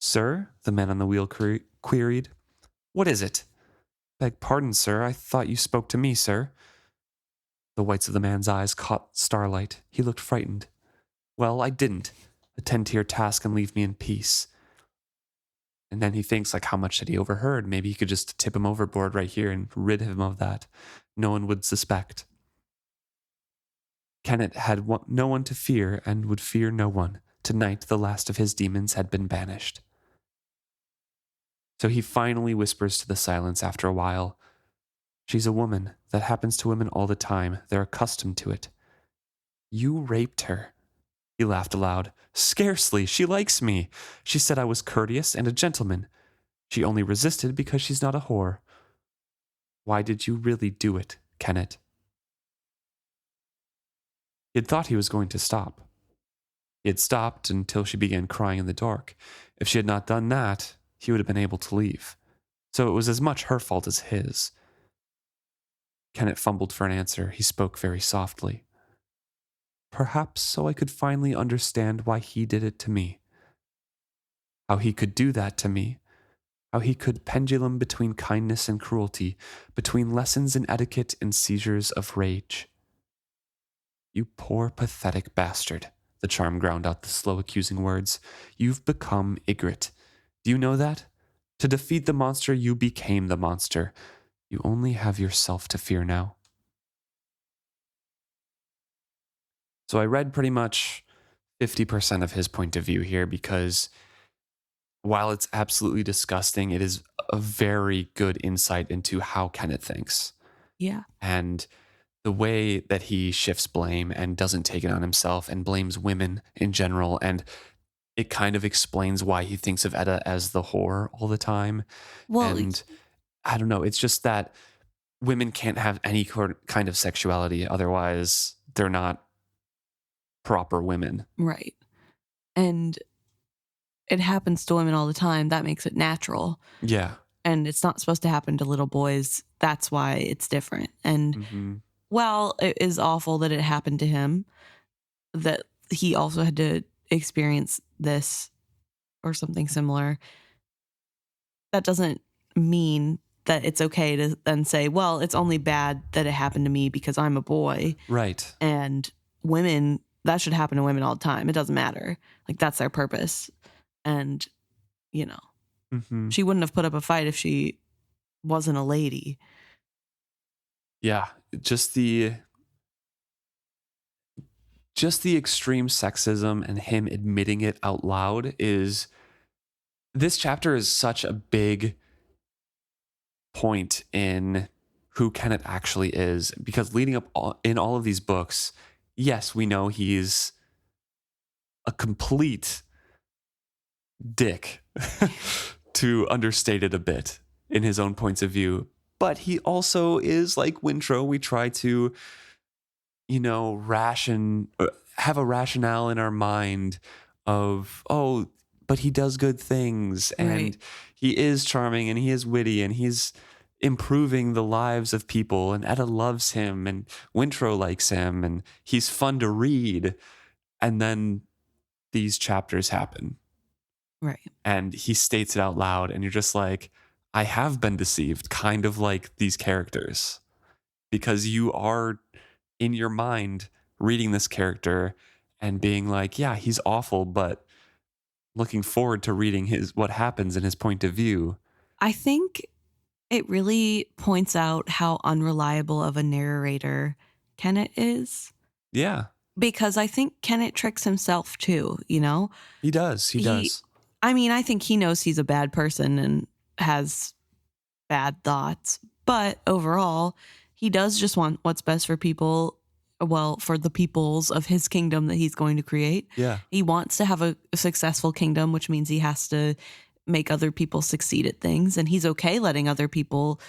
Sir? The man on the wheel queried. What is it? Beg pardon, sir. I thought you spoke to me, sir. The whites of the man's eyes caught starlight. He looked frightened. Well, I didn't. Attend to your task and leave me in peace. And then he thinks, like, how much had he overheard? Maybe he could just tip him overboard right here and rid him of that. No one would suspect. Kennit had no one to fear and would fear no one. Tonight, the last of his demons had been banished. So he finally whispers to the silence after a while. She's a woman. That happens to women all the time. They're accustomed to it. You raped her. He laughed aloud. Scarcely. She likes me. She said I was courteous and a gentleman. She only resisted because she's not a whore. Why did you really do it, Kennit? He had thought he was going to stop. He had stopped until she began crying in the dark. If she had not done that, he would have been able to leave. So it was as much her fault as his. Kennit fumbled for an answer. He spoke very softly. Perhaps so I could finally understand why he did it to me. How he could do that to me. How he could pendulum between kindness and cruelty, between lessons in etiquette and seizures of rage. You poor, pathetic bastard, the charm ground out the slow, accusing words. You've become Ygritte. Do you know that? To defeat the monster, you became the monster. You only have yourself to fear now. So I read pretty much 50% of his point of view here because while it's absolutely disgusting, it is a very good insight into how Kennit thinks. Yeah. And the way that he shifts blame and doesn't take it on himself and blames women in general. And it kind of explains why he thinks of Etta as the whore all the time. Well, And I don't know, it's just that women can't have any kind of sexuality. Otherwise, they're not proper women. right. And it happens to women all the time. That makes it natural. Yeah. And it's not supposed to happen to little boys. That's why it's different. And Mm-hmm. while it is awful that it happened to him, that he also had to experience this or something similar, that doesn't mean that it's okay to then say, well, it's only bad that it happened to me because I'm a boy. Right. And women, that should happen to women all the time. It doesn't matter. Like, that's their purpose. And, you know, Mm-hmm. she wouldn't have put up a fight if she wasn't a lady. Yeah. Just the extreme sexism and him admitting it out loud is, this chapter is such a big point in who Kennit actually is, because leading up in all of these books, yes, we know he's a complete dick to understate it a bit in his own points of view, but he also is like Wintrow. We try to, have a rationale in our mind of, oh, but he does good things and Right. he is charming and he is witty and he's improving the lives of people, and Etta loves him and Wintrow likes him and he's fun to read. And then these chapters happen Right. and he states it out loud, and you're just like, I have been deceived, kind of like these characters, because you are in your mind reading this character and being like, yeah, he's awful, but looking forward to reading what happens in his point of view. I think it really points out how unreliable of a narrator Kennit is. Yeah, Because I think Kennit tricks himself too, you know? he does. He does. I mean, I think he knows he's a bad person and has bad thoughts, but overall, he does just want what's best for people. Well, for the peoples of his kingdom that he's going to create. Yeah. He wants to have a successful kingdom, which means he has to make other people succeed at things. And he's okay letting other people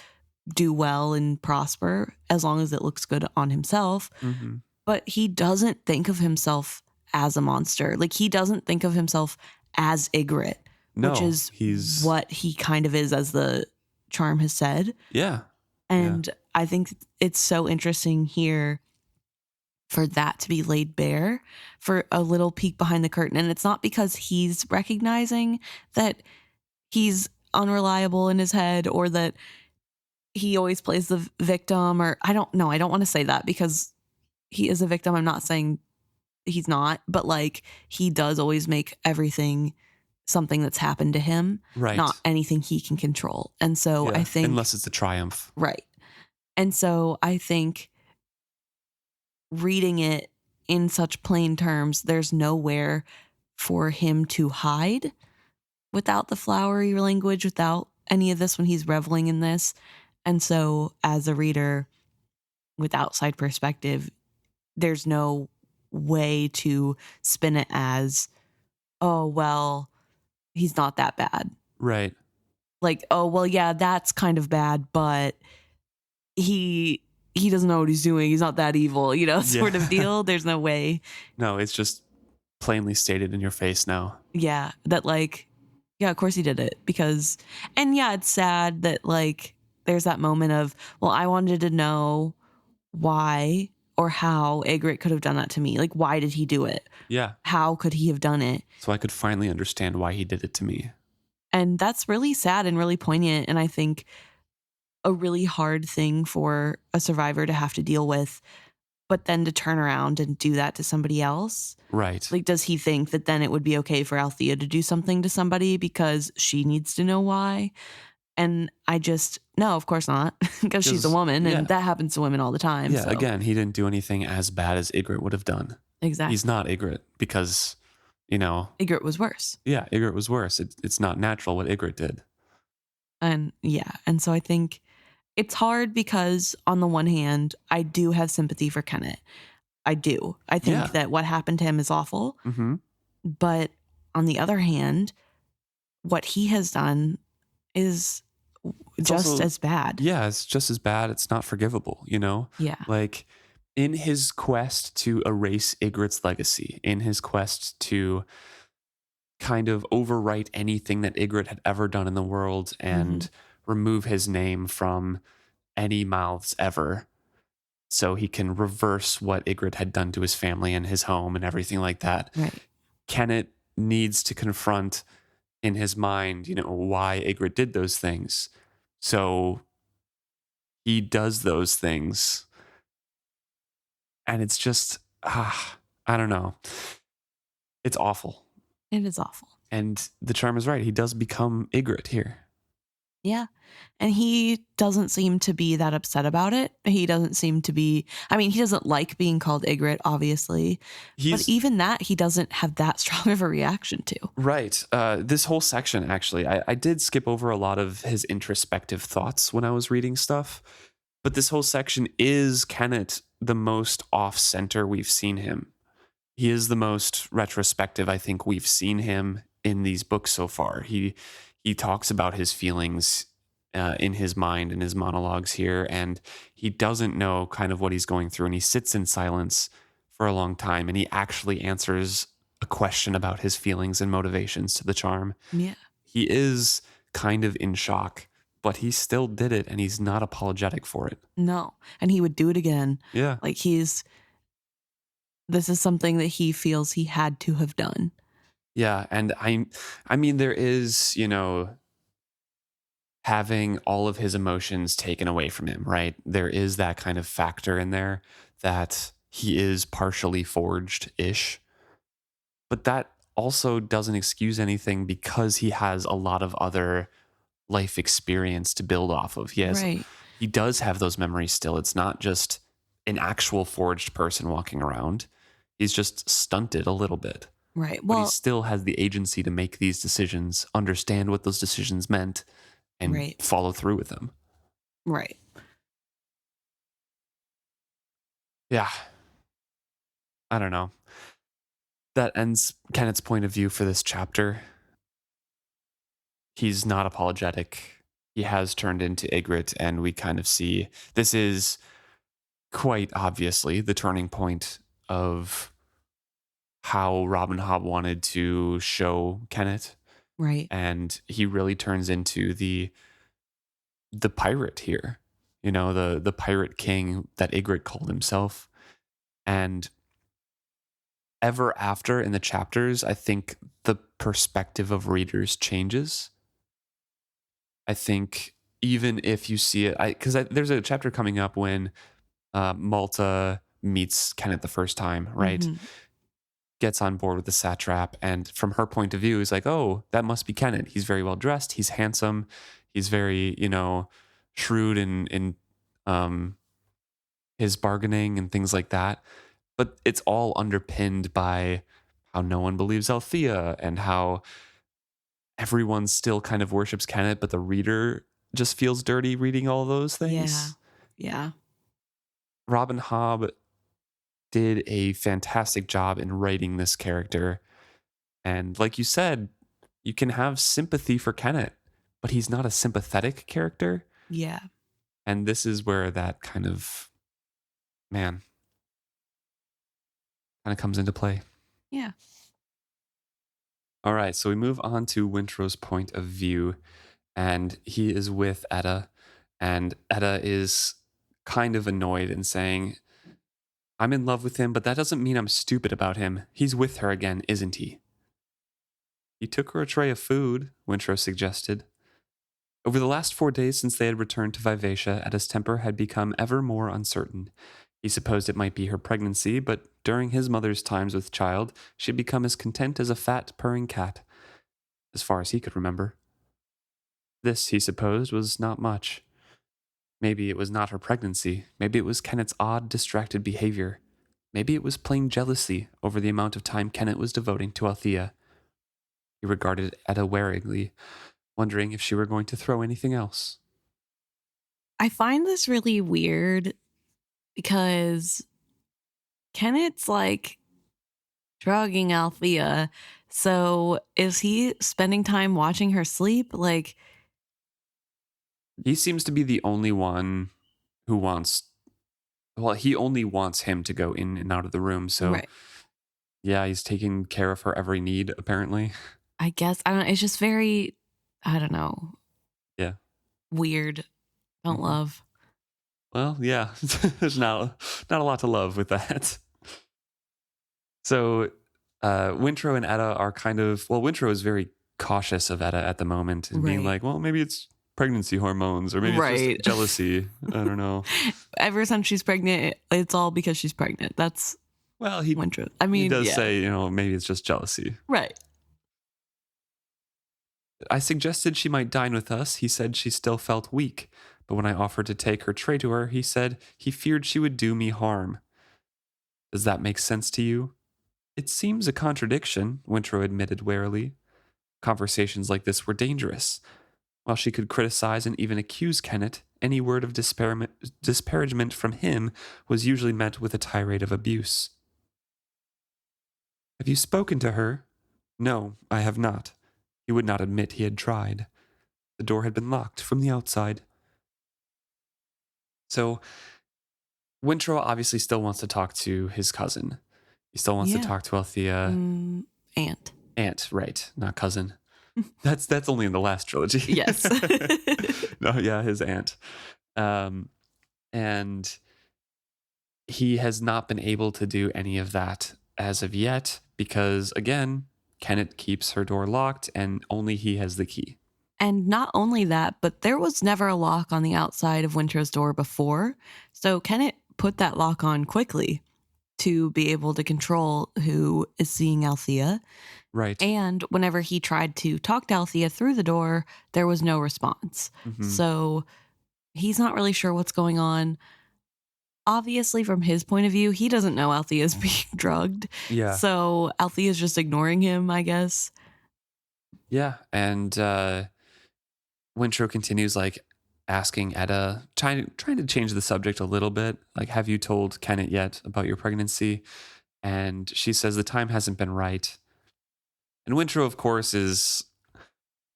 do well and prosper as long as it looks good on himself. Mm-hmm. But he doesn't think of himself as a monster. Like, he doesn't think of himself as Ygritte, No, which is he's what he kind of is, as the charm has said. Yeah. And I think it's so interesting here for that to be laid bare, for a little peek behind the curtain. And it's not because he's recognizing that he's unreliable in his head or that he always plays the victim, or I don't know. I don't want to say that because he is a victim. I'm not saying he's not, but like, he does always make everything something that's happened to him, right. not anything he can control. And so I think, unless it's a triumph. right. And so I think reading it in such plain terms, there's nowhere for him to hide without the flowery language, without any of this when he's reveling in this. And so as a reader with outside perspective, there's no way to spin it as, oh, well, he's not that bad. Right. like, oh, well, yeah, that's kind of bad, but he doesn't know what he's doing. He's not that evil, sort of Yeah. deal. There's no way. No, it's just plainly stated in your face now. Yeah, that like, yeah, of course he did it because, and yeah, it's sad that like there's that moment of, well, I wanted to know why or how Egret could have done that to me. Like, why did he do it? Yeah. How could he have done it? So I could finally understand why he did it to me. And that's really sad and really poignant. And I think a really hard thing for a survivor to have to deal with, but then to turn around and do that to somebody else. Right. Like, does he think that then it would be okay for Althea to do something to somebody because she needs to know why? And I just, no, of course not, because she's a woman yeah. and that happens to women all the time. Yeah, So. again, he didn't do anything as bad as Ygritte would have done. Exactly. He's not Ygritte because, Ygritte was worse. Yeah, Ygritte was worse. It's not natural what Ygritte did. And yeah, and so I think it's hard because on the one hand, I do have sympathy for Kennit. I do. I think that what happened to him is awful. Mm-hmm. But on the other hand, what he has done is just also, as bad. Yeah, it's just as bad. It's not forgivable, Yeah. Like, in his quest to erase Ygritte's legacy, in his quest to kind of overwrite anything that Ygritte had ever done in the world and remove his name from any mouths ever, so he can reverse what Ygritte had done to his family and his home and everything like that. Right. Kennit needs to confront in his mind, why Ygritte did those things. So he does those things. And it's just, I don't know. It's awful. It is awful. And the charm is right. He does become Ygritte here. Yeah. And he doesn't seem to be that upset about it. He doesn't seem to be, he doesn't like being called Ygritte, obviously. But even that, he doesn't have that strong of a reaction to. Right. This whole section, actually, I did skip over a lot of his introspective thoughts when I was reading stuff. But this whole section is Kennit the most off-center we've seen him. He is the most retrospective I think we've seen him in these books so far. He talks about his feelings in his mind, in his monologues here, and he doesn't know kind of what he's going through, and he sits in silence for a long time, and he actually answers a question about his feelings and motivations to the charm. Yeah. He is kind of in shock, but he still did it, and he's not apologetic for it. No, and he would do it again. Yeah. Like this is something that he feels he had to have done. Yeah, and I mean there is, having all of his emotions taken away from him, right? There is that kind of factor in there that he is partially forged-ish. But that also doesn't excuse anything because he has a lot of other life experience to build off of. He does have those memories still. It's not just an actual forged person walking around. He's just stunted a little bit. Right. Well, but he still has the agency to make these decisions, understand what those decisions meant, and follow through with them. Right. Yeah. I don't know. That ends Kennit's point of view for this chapter. He's not apologetic. He has turned into Ygritte, and we kind of see this is quite obviously the turning point of how Robin Hobb wanted to show Kennit. Right. And he really turns into the pirate here, the pirate king that Ygritte called himself. And ever after in the chapters, I think the perspective of readers changes. I think even if you see it, because there's a chapter coming up when Malta meets Kennit the first time, right? Mm-hmm. Gets on board with the satrap, and from her point of view is like, oh, that must be Kennit. He's very well dressed, he's handsome, he's very shrewd in his bargaining and things like that. But it's all underpinned by how no one believes Althea and how everyone still kind of worships Kennit, but the reader just feels dirty reading all those things. Yeah. Robin Hobb did a fantastic job in writing this character. And like you said, you can have sympathy for Kennit but he's not a sympathetic character. Yeah. And this is where that kind of, man, kind of comes into play. Yeah. All right, so we move on to Wintrow's point of view, and he is with Etta, and Etta is kind of annoyed and saying, I'm in love with him, but that doesn't mean I'm stupid about him. He's with her again, isn't he? He took her a tray of food, Wintrow suggested. Over the last 4 days since they had returned to Vivacia, Etta's temper had become ever more uncertain. He supposed it might be her pregnancy, but during his mother's times with child, she had become as content as a fat, purring cat, as far as he could remember. This, he supposed, was not much. Maybe it was not her pregnancy. Maybe it was Kennit's odd, distracted behavior. Maybe it was plain jealousy over the amount of time Kennit was devoting to Althea. He regarded Etta warily, wondering if she were going to throw anything else. I find this really weird because Kennet's like drugging Althea. So is he spending time watching her sleep? Like, He seems to be the only one who wants, well, he only wants him to go in and out of the room. So, right. yeah, he's taking care of her every need, apparently. I guess, I don't know. It's just very, I don't know. Yeah. Weird. Don't love. Well, yeah, there's not a lot to love with that. So, Wintrow and Etta are kind of, well, Wintrow is very cautious of Etta at the moment and being Right. like, well, maybe it's pregnancy hormones or maybe it's Right. just jealousy. I don't know. Ever since she's pregnant, it's all because she's pregnant. That's Well, he Wintrow. I mean, he does yeah. say, maybe it's just jealousy. Right. I suggested she might dine with us. He said she still felt weak. But when I offered to take her tray to her, he said he feared she would do me harm. Does that make sense to you? It seems a contradiction, Wintrow admitted warily. Conversations like this were dangerous. While she could criticize and even accuse Kennit, any word of disparagement from him was usually met with a tirade of abuse. Have you spoken to her? No, I have not. He would not admit he had tried. The door had been locked from the outside. So, Wintrow obviously still wants to talk to his cousin. He still wants to talk to Althea. Aunt. Aunt, right, not cousin. That's only in the last trilogy. Yes. No, yeah, his aunt. And he has not been able to do any of that as of yet because, again, Kennit keeps her door locked and only he has the key. And not only that, but there was never a lock on the outside of Wintrow's door before. So Kennit put that lock on quickly to be able to control who is seeing Althea. Right. And whenever he tried to talk to Althea through the door, there was no response. Mm-hmm. So he's not really sure what's going on. Obviously, from his point of view, he doesn't know Althea's being drugged. Yeah. So Althea's just ignoring him, I guess. Yeah. And Wintrow continues asking Etta, trying to change the subject a little bit. Like, have you told Kennit yet about your pregnancy? And she says the time hasn't been right. And Wintrow, of course, is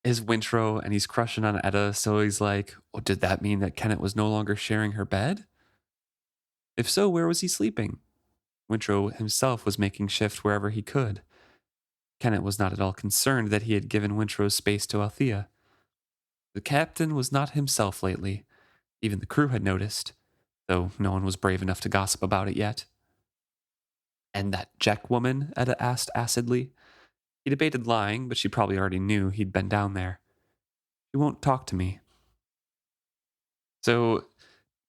Wintrow, and he's crushing on Etta. So he's like, well, did that mean that Kennit was no longer sharing her bed? If so, where was he sleeping? Wintrow himself was making shift wherever he could. Kennit was not at all concerned that he had given Wintrow space to Althea. The captain was not himself lately. Even the crew had noticed, though no one was brave enough to gossip about it yet. And that Jack woman? Etta asked acidly. He debated lying, but she probably already knew he'd been down there. She won't talk to me. So,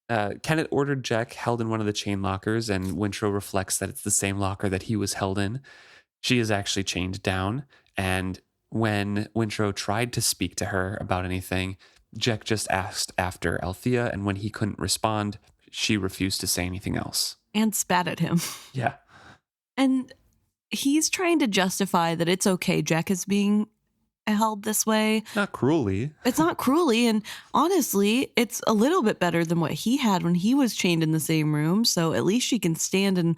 Kennit ordered Jack held in one of the chain lockers, and Wintrow reflects that it's the same locker that he was held in. She is actually chained down, and when Wintrow tried to speak to her about anything, Jack just asked after Althea, and when he couldn't respond, she refused to say anything else. And spat at him. Yeah. And he's trying to justify that it's okay Jack is being held this way. Not cruelly. It's not cruelly, and honestly, it's a little bit better than what he had when he was chained in the same room, so at least she can stand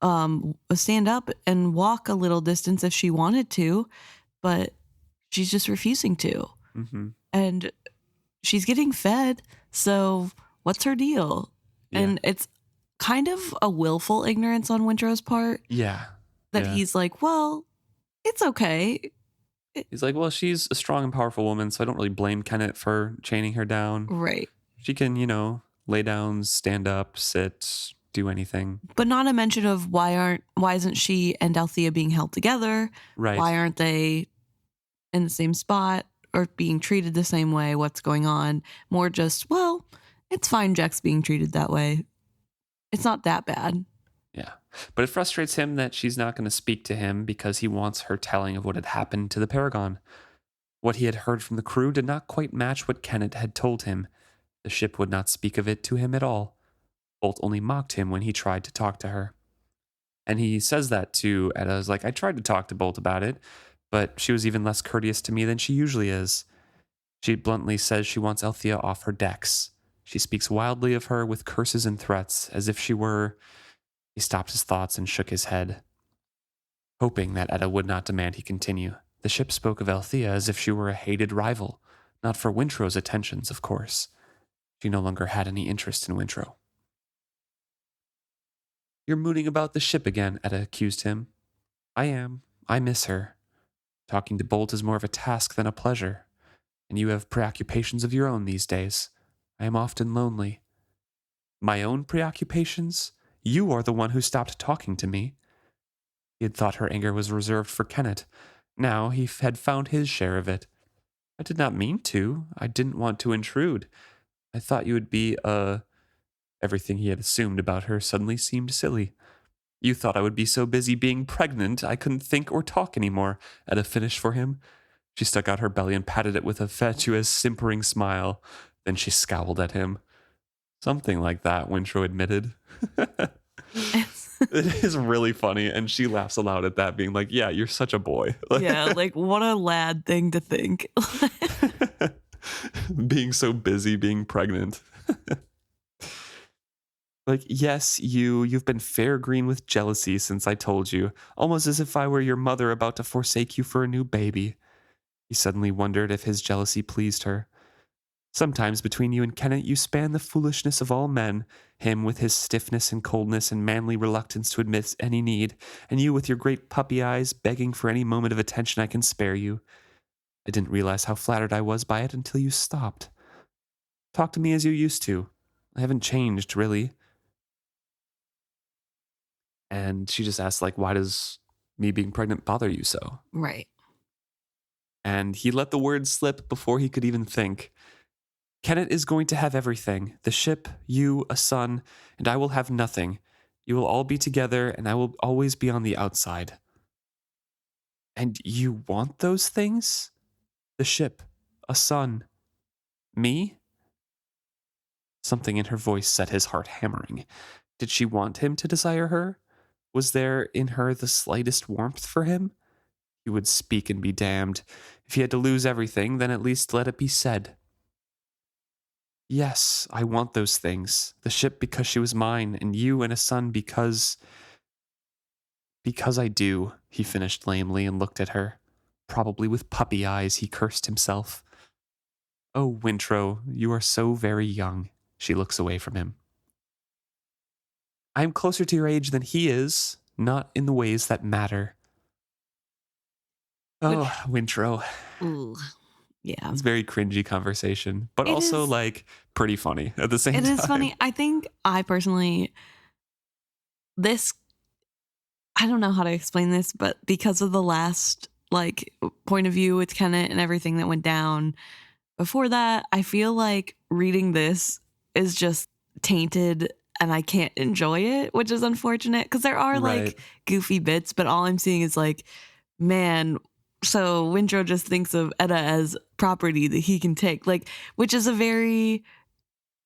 up and walk a little distance if she wanted to, but she's just refusing to. Mm-hmm. and she's getting fed. So what's her deal? Yeah. And it's kind of a willful ignorance on Wintrow's part Yeah. that Yeah. he's like, well, it's okay. He's like, well, she's a strong and powerful woman, so I don't really blame Kennit for chaining her down. Right. She can, lay down, stand up, sit, do anything. But not a mention of why isn't she and Althea being held together? Right. Why aren't they in the same spot or being treated the same way? What's going on? More just, well, it's fine Jack's being treated that way. It's not that bad. Yeah. But it frustrates him that she's not going to speak to him because he wants her telling of what had happened to the Paragon. What he had heard from the crew did not quite match what Kennit had told him. The ship would not speak of it to him at all. Bolt only mocked him when he tried to talk to her. And he says that to Etta. Is like, I tried to talk to Bolt about it, but she was even less courteous to me than she usually is. She bluntly says she wants Althea off her decks. She speaks wildly of her with curses and threats, as if she were... He stopped his thoughts and shook his head. Hoping that Etta would not demand he continue, the ship spoke of Althea as if she were a hated rival, not for Wintrow's attentions, of course. She no longer had any interest in Wintrow. You're mooning about the ship again, Etta accused him. I am. I miss her. Talking to Bolt is more of a task than a pleasure, and you have preoccupations of your own these days. I am often lonely. My own preoccupations? You are the one who stopped talking to me. He had thought her anger was reserved for Kennit. Now he had found his share of it. I did not mean to. I didn't want to intrude. I thought you would be, Everything he had assumed about her suddenly seemed silly. You thought I would be so busy being pregnant I couldn't think or talk anymore, Etta finished for him. She stuck out her belly and patted it with a fatuous, simpering smile. Then she scowled at him. Something like that, Wintrow admitted. It is really funny, and she laughs aloud at that, being like, yeah, you're such a boy. Yeah, like, what a lad thing to think. Being so busy being pregnant. Like, yes, you've been fair green with jealousy since I told you, almost as if I were your mother about to forsake you for a new baby. He suddenly wondered if his jealousy pleased her. Sometimes between you and Kennit you span the foolishness of all men, him with his stiffness and coldness and manly reluctance to admit any need, and you with your great puppy eyes begging for any moment of attention I can spare you. I didn't realize how flattered I was by it until you stopped. Talk to me as you used to. I haven't changed, really. And she just asked, like, why does me being pregnant bother you so? Right. And he let the words slip before he could even think. Kennit is going to have everything. The ship, you, a son, and I will have nothing. You will all be together, and I will always be on the outside. And you want those things? The ship, a son, me? Something in her voice set his heart hammering. Did she want him to desire her? Was there in her the slightest warmth for him? He would speak and be damned. If he had to lose everything, then at least let it be said. Yes, I want those things. The ship because she was mine, and you and a son because... Because I do, he finished lamely and looked at her. Probably with puppy eyes, he cursed himself. Oh, Wintrow, you are so very young. She looks away from him. I am closer to your age than he is, not in the ways that matter. Oh, Wintrow. Ooh. Yeah. It's a very cringy conversation, but It also is, like pretty funny at the same time. It is funny. I think I personally, I don't know how to explain this, but because of the last like point of view with Kennit and everything that went down before that, I feel like reading this is just tainted and I can't enjoy it, which is unfortunate because there are Right. like goofy bits, but all I'm seeing is like, man, so Wintrow just thinks of Etta as property that he can take, like, which is a very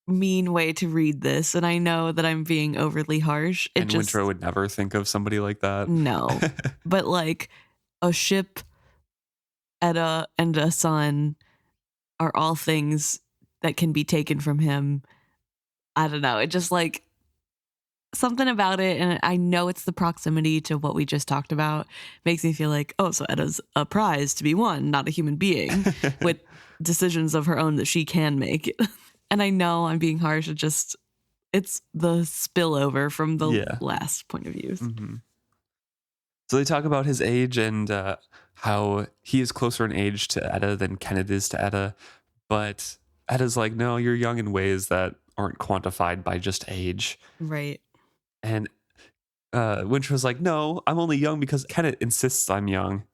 mean way to read this. And I know that I'm being overly harsh. And Wintrow would never think of somebody like that. No, but like a ship, Etta, and a son are all things that can be taken from him. I don't know. It just like, something about it, and I know it's the proximity to what we just talked about, makes me feel like, oh, so Etta's a prize to be won, not a human being with decisions of her own that she can make. And I know I'm being harsh. It's the spillover from the Yeah. last point of view. Mm-hmm. So they talk about his age and how he is closer in age to Etta than Kennit is to Etta. But Etta's like, no, you're young in ways that aren't quantified by just age. Right. And Wintrow's like, no, I'm only young because Kennit insists I'm young.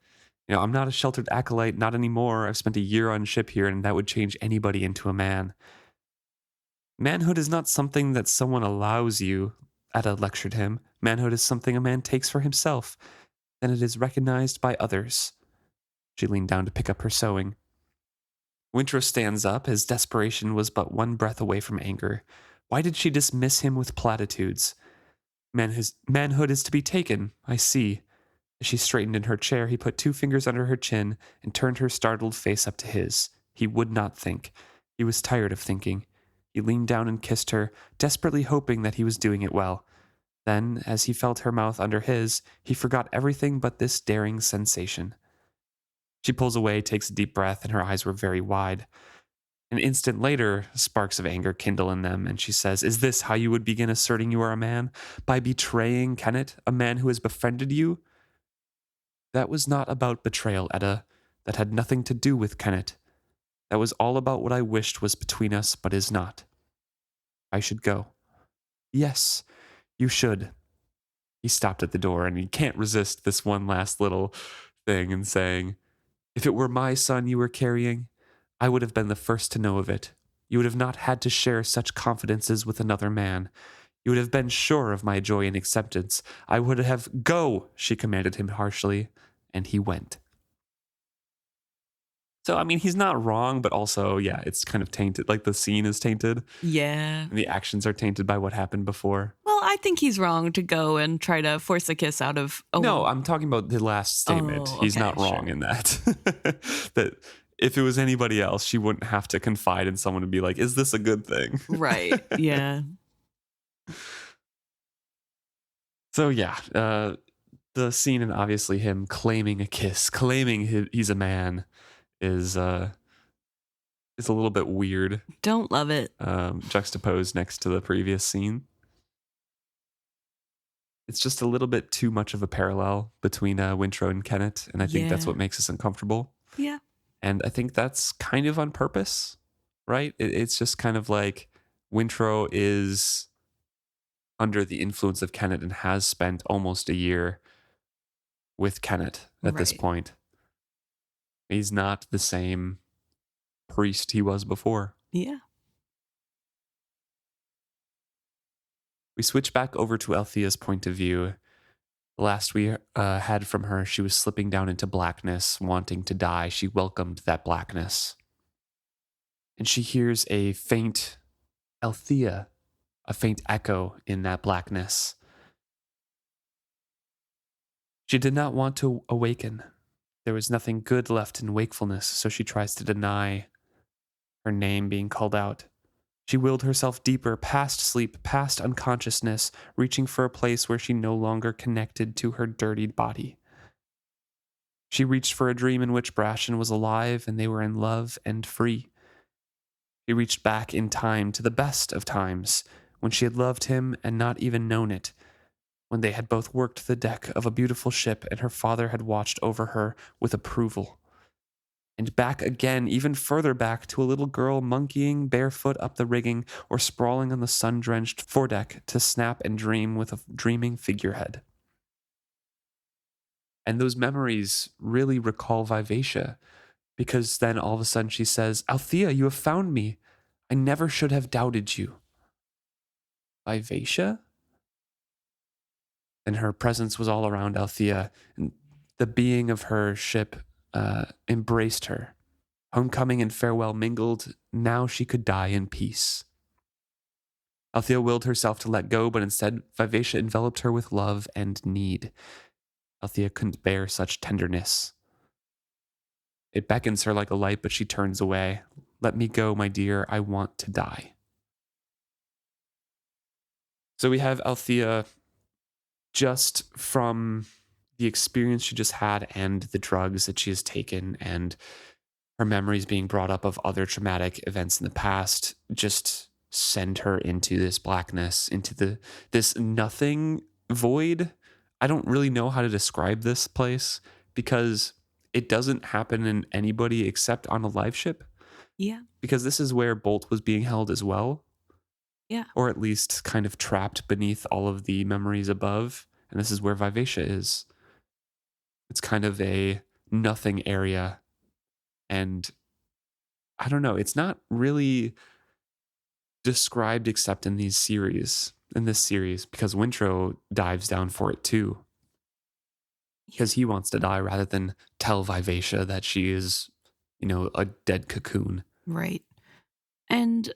You know, I'm not a sheltered acolyte, not anymore. I've spent a year on ship here, and that would change anybody into a man. Manhood is not something that someone allows you, Etta lectured him. Manhood is something a man takes for himself. Then it is recognized by others. She leaned down to pick up her sewing. Wintrow stands up. His desperation was but one breath away from anger. Why did she dismiss him with platitudes? Manhood is to be taken, I see. As she straightened in her chair, he put 2 fingers under her chin and turned her startled face up to his. He would not think. He was tired of thinking. He leaned down and kissed her, desperately hoping that he was doing it well. Then, as he felt her mouth under his, he forgot everything but this daring sensation. She pulls away, takes a deep breath, and her eyes were very wide. An instant later, sparks of anger kindle in them, and she says, Is this how you would begin asserting you are a man? By betraying Kennit, a man who has befriended you? That was not about betrayal, Etta. That had nothing to do with Kennit. That was all about what I wished was between us, but is not. I should go. Yes, you should. He stopped at the door, and he can't resist this one last little thing and saying, If it were my son you were carrying, I would have been the first to know of it. You would have not had to share such confidences with another man. You would have been sure of my joy and acceptance. I would have... Go, she commanded him harshly, and he went. So, I mean, he's not wrong, but also, yeah, it's kind of tainted. Like, the scene is tainted, Yeah. and the actions are tainted by what happened before. Well, I think he's wrong to go and try to force a kiss out of a No, woman. I'm talking about the last statement. Oh, He's okay, not wrong sure. in that. That if it was anybody else, she wouldn't have to confide in someone and be like, is this a good thing? Right. Yeah. So, yeah, the scene and obviously him claiming a kiss, claiming he's a man is a little bit weird, Don't love it. juxtaposed next to the previous scene. It's just a little bit too much of a parallel between Wintrow and Kennit, and I think that's Yeah. what makes us uncomfortable. Yeah. And I think that's kind of on purpose, right? It's just kind of like Wintrow is under the influence of Kennit and has spent almost a year with Kennit at this Right. point. He's not the same priest he was before. Yeah. We switch back over to Althea's point of view. The last we had from her, she was slipping down into blackness, wanting to die. She welcomed that blackness. And she hears a faint Althea, a faint echo in that blackness. She did not want to awaken. There was nothing good left in wakefulness, so she tries to deny her name being called out. She willed herself deeper, past sleep, past unconsciousness, reaching for a place where she no longer connected to her dirtied body. She reached for a dream in which Brashen was alive and they were in love and free. She reached back in time to the best of times, when she had loved him and not even known it, when they had both worked the deck of a beautiful ship and her father had watched over her with approval. And back again, even further back, to a little girl monkeying barefoot up the rigging or sprawling on the sun-drenched foredeck to snap and dream with a dreaming figurehead. And those memories really recall Vivacia, because then all of a sudden she says, Althea, you have found me. I never should have doubted you. Vivacia? And her presence was all around Althea, and the being of her ship embraced her. Homecoming and farewell mingled. Now she could die in peace. Althea willed herself to let go, but instead Vivacia enveloped her with love and need. Althea couldn't bear such tenderness. It beckons her like a light, but she turns away. Let me go, my dear. I want to die. So we have Althea just from the experience she just had and the drugs that she has taken and her memories being brought up of other traumatic events in the past just send her into this blackness, into this nothing void. I don't really know how to describe this place because it doesn't happen in anybody except on a live ship, Yeah. because this is where Bolt was being held as well, Yeah. or at least kind of trapped beneath all of the memories above. And this is where Vivacia is. It's kind of a nothing area. And I don't know, it's not really described except in this series, because Wintrow dives down for it too. Yeah. Because he wants to die rather than tell Vivacia that she is, a dead cocoon. Right. And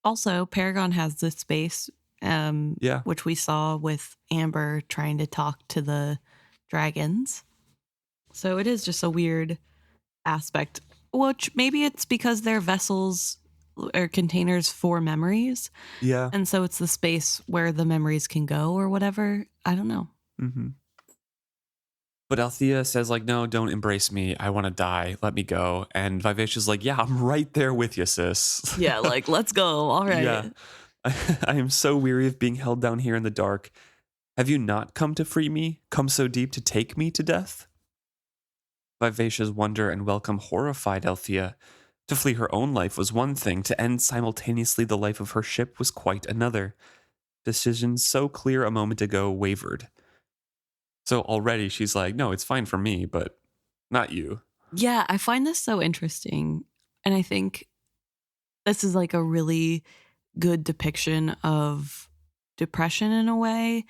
also, Paragon has this space, Yeah. which we saw with Amber trying to talk to the dragons. So it is just a weird aspect, which maybe it's because they're vessels or containers for memories. Yeah. And so it's the space where the memories can go or whatever. I don't know. Mm-hmm. But Althea says, like, no, don't embrace me. I want to die. Let me go. And Vivacia's like, yeah, I'm right there with you, sis. Yeah, like, let's go. All right. Yeah. I am so weary of being held down here in the dark. Have you not come to free me? Come so deep to take me to death? Vivacia's wonder and welcome horrified Althea. To flee her own life was one thing, to end simultaneously the life of her ship was quite another. Decisions so clear a moment ago wavered. So already she's like, no, it's fine for me, but not you. Yeah, I find this so interesting. And I think this is like a really good depiction of depression in a way,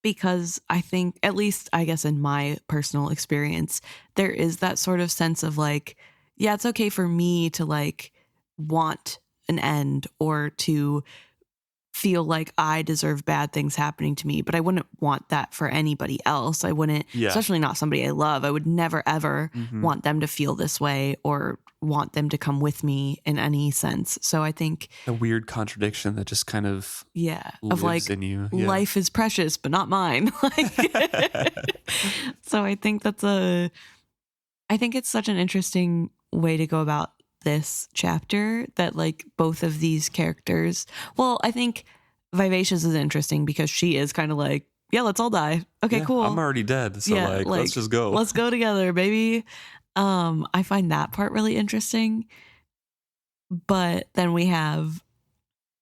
because I think, at least I guess in my personal experience, there is that sort of sense of like, yeah, it's okay for me to like want an end or to feel like I deserve bad things happening to me, but I wouldn't want that for anybody else. I wouldn't, Yeah. especially not somebody I love. I would never ever Mhm. want them to feel this way or want them to come with me in any sense. So I think, A weird contradiction that just kind of yeah, lives of like in you. Yeah. life is precious, but not mine. Like, so I think I think it's such an interesting way to go about this chapter, that like both of these characters, well, I think Vivacious is interesting because she is kind of like, yeah, let's all die. Okay, Yeah, cool. I'm already dead. So Yeah, like, like, let's just go. Let's go together, baby. I find that part really interesting. But then we have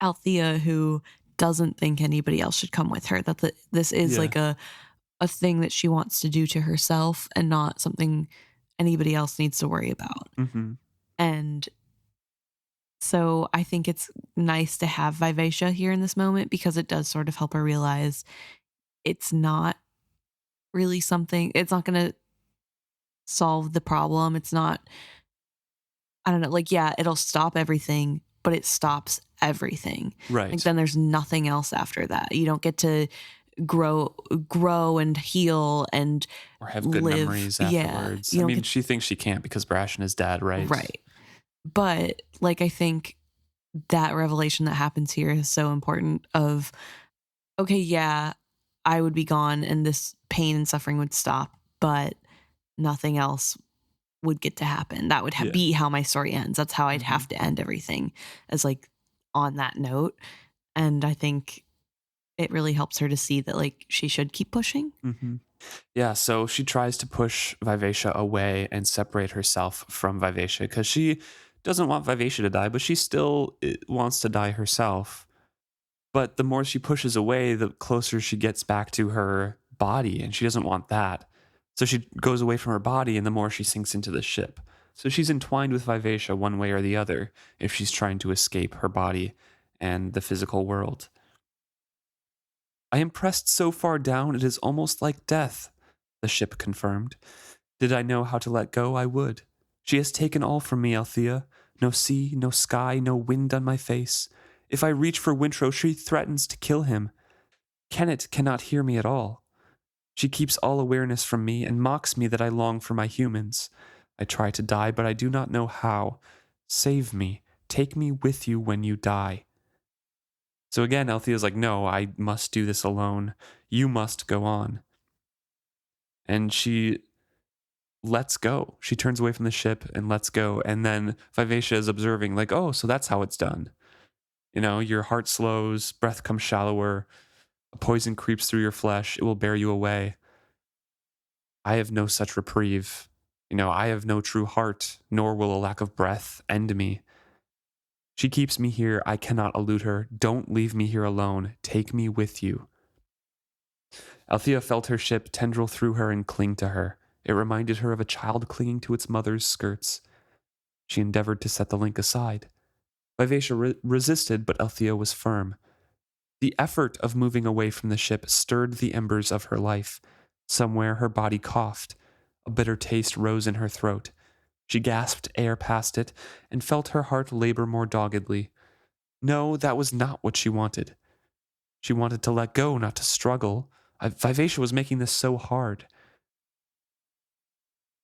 Althea, who doesn't think anybody else should come with her. This is Yeah. like a thing that she wants to do to herself and not something anybody else needs to worry about. Mm-hmm. And so I think it's nice to have Vivacia here in this moment, because it does sort of help her realize it's not really something, it's not going to solve the problem. It's not, I don't know, like, yeah, it'll stop everything, but it stops everything. Right. Like, then there's nothing else after that. You don't get to grow and heal and or have good live. memories Yeah, afterwards. you I don't mean, get- she thinks she can't because Brashen is dead, right? Right. But like, I think that revelation that happens here is so important of, okay, yeah, I would be gone and this pain and suffering would stop, but nothing else would get to happen. That would Yeah. be how my story ends. That's how I'd Mhm. have to end everything, as like on that note. And I think it really helps her to see that like she should keep pushing. Mm-hmm. Yeah, so she tries to push Vivacia away and separate herself from Vivacia because she doesn't want Vivacia to die, but she still wants to die herself. But the more she pushes away, the closer she gets back to her body, and she doesn't want that. So she goes away from her body, and the more she sinks into the ship. So she's entwined with Vivacia one way or the other if she's trying to escape her body and the physical world. I am pressed so far down it is almost like death, the ship confirmed. Did I know how to let go, I would. She has taken all from me, Althea. No sea, no sky, no wind on my face. If I reach for Wintrow, she threatens to kill him. Kennit cannot hear me at all. She keeps all awareness from me and mocks me that I long for my humans. I try to die, but I do not know how. Save me. Take me with you when you die. So again, Althea's like, no, I must do this alone. You must go on. And she lets go. She turns away from the ship and lets go. And then Vivacia is observing, like, oh, so that's how it's done. Your heart slows, breath comes shallower, a poison creeps through your flesh, it will bear you away. I have no such reprieve. I have no true heart, nor will a lack of breath end me. She keeps me here, I cannot elude her. Don't leave me here alone, take me with you. Althea felt her ship tendril through her and cling to her. It reminded her of a child clinging to its mother's skirts. She endeavored to set the link aside. Vivacia resisted, but Althea was firm. The effort of moving away from the ship stirred the embers of her life. Somewhere her body coughed. A bitter taste rose in her throat. She gasped air past it and felt her heart labor more doggedly. No, that was not what she wanted. She wanted to let go, not to struggle. Vivacia was making this so hard.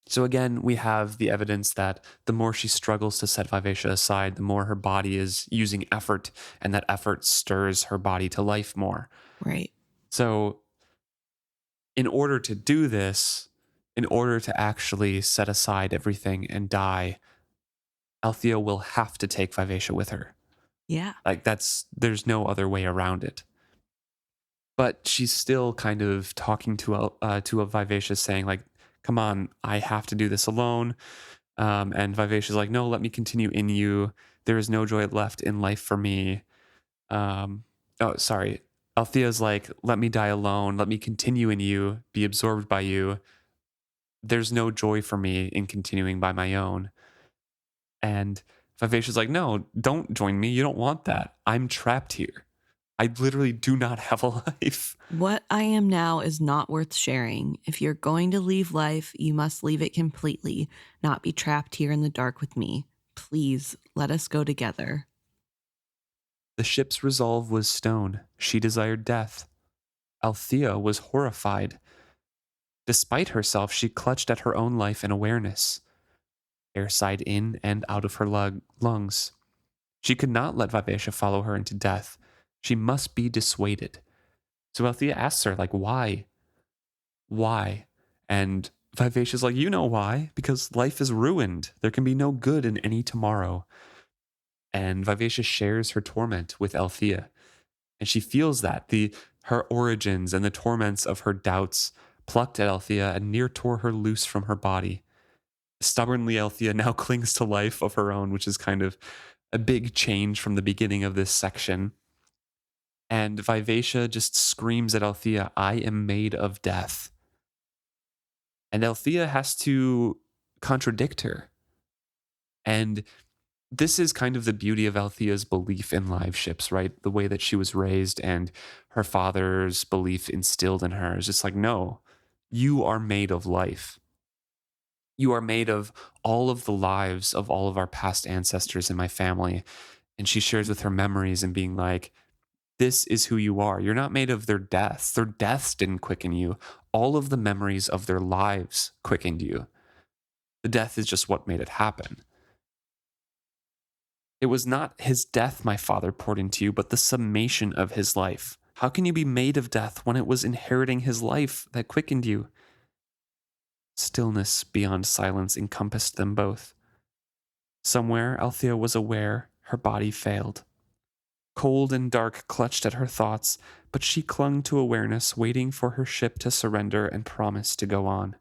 So again, we have the evidence that the more she struggles to set Vivacia aside, the more her body is using effort, and that effort stirs her body to life more. Right. So in order to do this, in order to actually set aside everything and die, Althea will have to take Vivacia with her. Yeah. There's no other way around it. But she's still kind of talking to a Vivacia, saying like, come on, I have to do this alone. And Vivacia's like, no, let me continue in you. There is no joy left in life for me. Althea's like, let me die alone. Let me continue in you, be absorbed by you. There's no joy for me in continuing by my own. And Vivacia's like, no, don't join me. You don't want that. I'm trapped here. I literally do not have a life. What I am now is not worth sharing. If you're going to leave life, you must leave it completely, not be trapped here in the dark with me. Please, let us go together. The ship's resolve was stone. She desired death. Althea was horrified. Despite herself, she clutched at her own life and awareness. Air sighed in and out of her lungs. She could not let Vivacia follow her into death. She must be dissuaded. So Althea asks her, like, why? Why? And Vivacia's like, you know why? Because life is ruined. There can be no good in any tomorrow. And Vivacia shares her torment with Althea. And she feels that her origins and the torments of her doubts plucked at Althea and near tore her loose from her body. Stubbornly, Althea now clings to life of her own, which is kind of a big change from the beginning of this section. And Vivacia just screams at Althea, I am made of death. And Althea has to contradict her. And this is kind of the beauty of Althea's belief in live ships, right? The way that she was raised and her father's belief instilled in her is just like, no, you are made of life. You are made of all of the lives of all of our past ancestors in my family. And she shares with her memories and being like, this is who you are. You're not made of their deaths. Their deaths didn't quicken you. All of the memories of their lives quickened you. The death is just what made it happen. It was not his death my father poured into you, but the summation of his life. How can you be made of death when it was inheriting his life that quickened you? Stillness beyond silence encompassed them both. Somewhere, Althea was aware her body failed. Cold and dark clutched at her thoughts, but she clung to awareness, waiting for her ship to surrender and promise to go on.